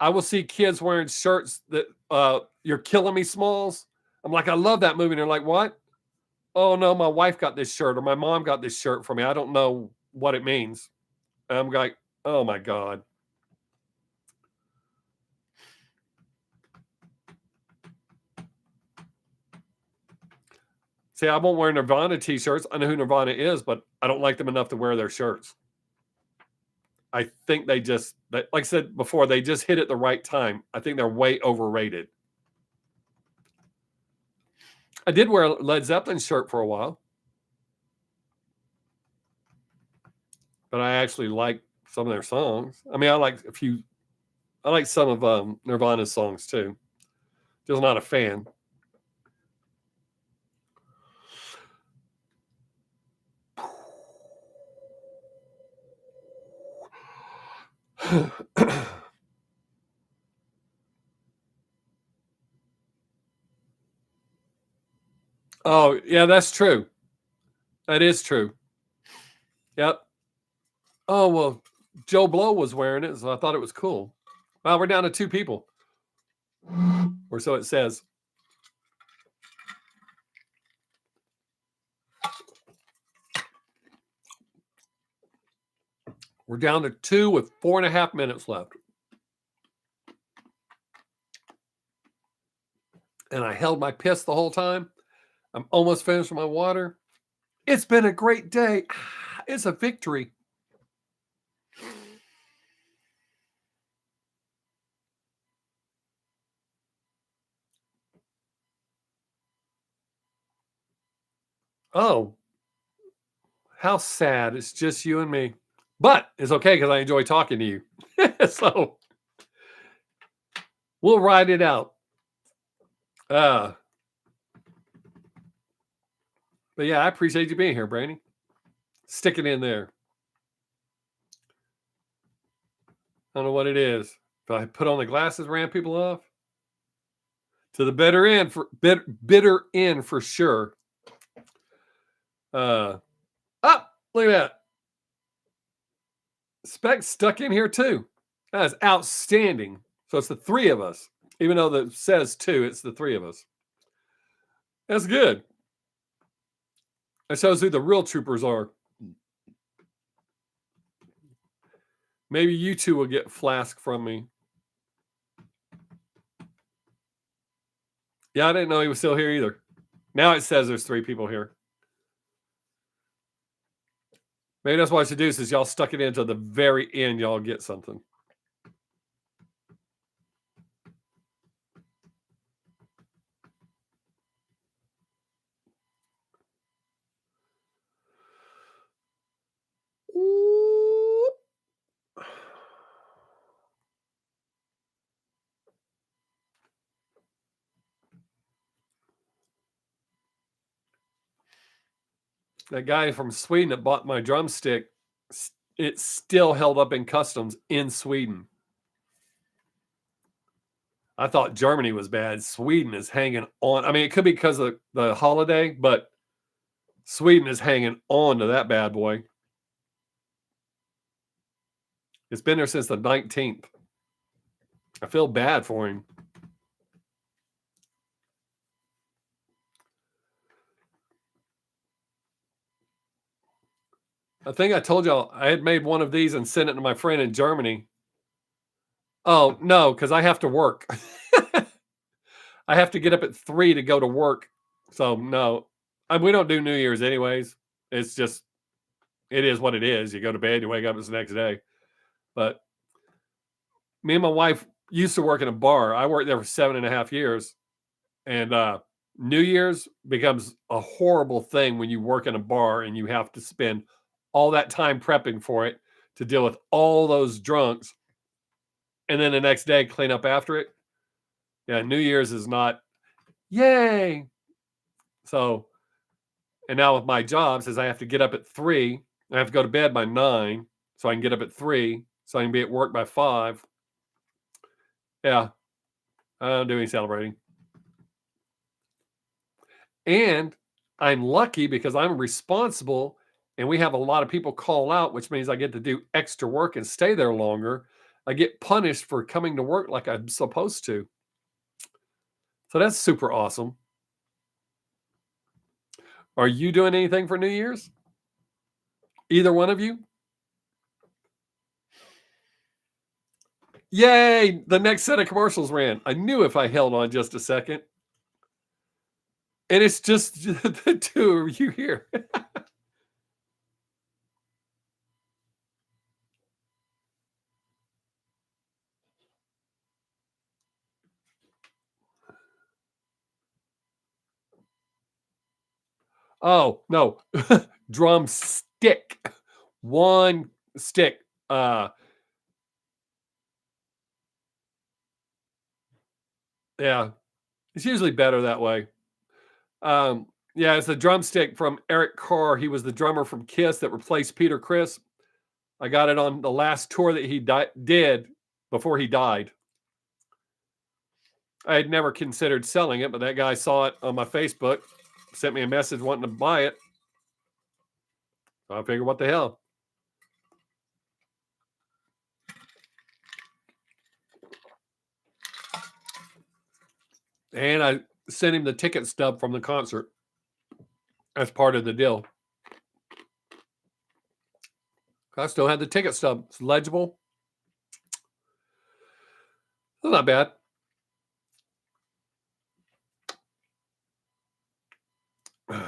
I will see kids wearing shirts that "You're Killing Me" Smalls. I'm like, I love that movie. And they're like, what? Oh no, my wife got this shirt or my mom got this shirt for me. I don't know what it means. And I'm like, oh my God. See, I won't wear Nirvana t-shirts. I know who Nirvana is, but I don't like them enough to wear their shirts. I think they just, like I said before, they just hit at the right time. I think they're way overrated. I did wear a Led Zeppelin shirt for a while, but I actually like some of their songs. I mean, I like some of Nirvana's songs too. Just not a fan. Oh, yeah, that's true. That is true. Yep. Oh, well, Joe Blow was wearing it, so I thought it was cool. Well, we're down to 2 people. Or so it says. We're down to 2 with 4.5 minutes left. And I held my piss the whole time. I'm almost finished with my water. It's been a great day. It's a victory. Oh, how sad. It's just you and me. But it's okay because I enjoy talking to you. So we'll ride it out. But yeah, I appreciate you being here, Brandy. Stick it in there. I don't know what it is. If I put on the glasses, ran people off. To the bitter end bitter end for sure. Look at that. Specs stuck in here too. That is outstanding. So it's the 3 of us. Even though it says 2, it's the 3 of us. That's good. That shows who the real troopers are. Maybe you 2 will get Flask from me. Yeah, I didn't know he was still here either. Now it says there's 3 people here. Maybe that's what I should do, since y'all stuck it in until the very end, y'all get something. Ooh. That guy from Sweden that bought my drumstick, it's still held up in customs in Sweden. I thought Germany was bad. Sweden is hanging on. I mean, it could be because of the holiday, but Sweden is hanging on to that bad boy. It's been there since the 19th. I feel bad for him. I think I told y'all I had made one of these and sent it to my friend in Germany. Oh, no, because I have to work. I have to get up at 3 to go to work. So, no. We don't do New Year's anyways. It's just, it is what it is. You go to bed, you wake up, it's the next day. But me and my wife used to work in a bar. I worked there for 7.5 years. And New Year's becomes a horrible thing when you work in a bar and you have to spend all that time prepping for it to deal with all those drunks. And then the next day, clean up after it. Yeah, New Year's is not, yay. So, and now with my job, says I have to get up at 3. I have to go to bed by 9, so I can get up at 3, so I can be at work by 5. Yeah, I don't do any celebrating. And I'm lucky because I'm responsible, and we have a lot of people call out, which means I get to do extra work and stay there longer. I get punished for coming to work like I'm supposed to. So that's super awesome. Are you doing anything for New Year's? Either one of you? Yay! The next set of commercials ran. I knew if I held on just a second. And it's just the 2 of you here. Oh, no. Drumstick. 1 stick. Yeah, it's usually better that way. Yeah, it's a drumstick from Eric Carr. He was the drummer from Kiss that replaced Peter Criss. I got it on the last tour that he did before he died. I had never considered selling it, but that guy saw it on my Facebook, sent me a message wanting to buy it. So I figured, what the hell? And I sent him the ticket stub from the concert as part of the deal. I still have the ticket stub. It's legible. It's not bad. All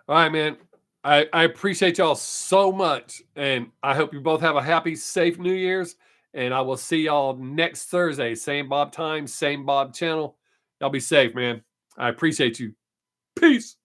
right, man. I appreciate y'all so much. And I hope you both have a happy, safe New Year's. And I will see y'all next Thursday. Same Bob time, same Bob channel. Y'all be safe, man. I appreciate you. Peace.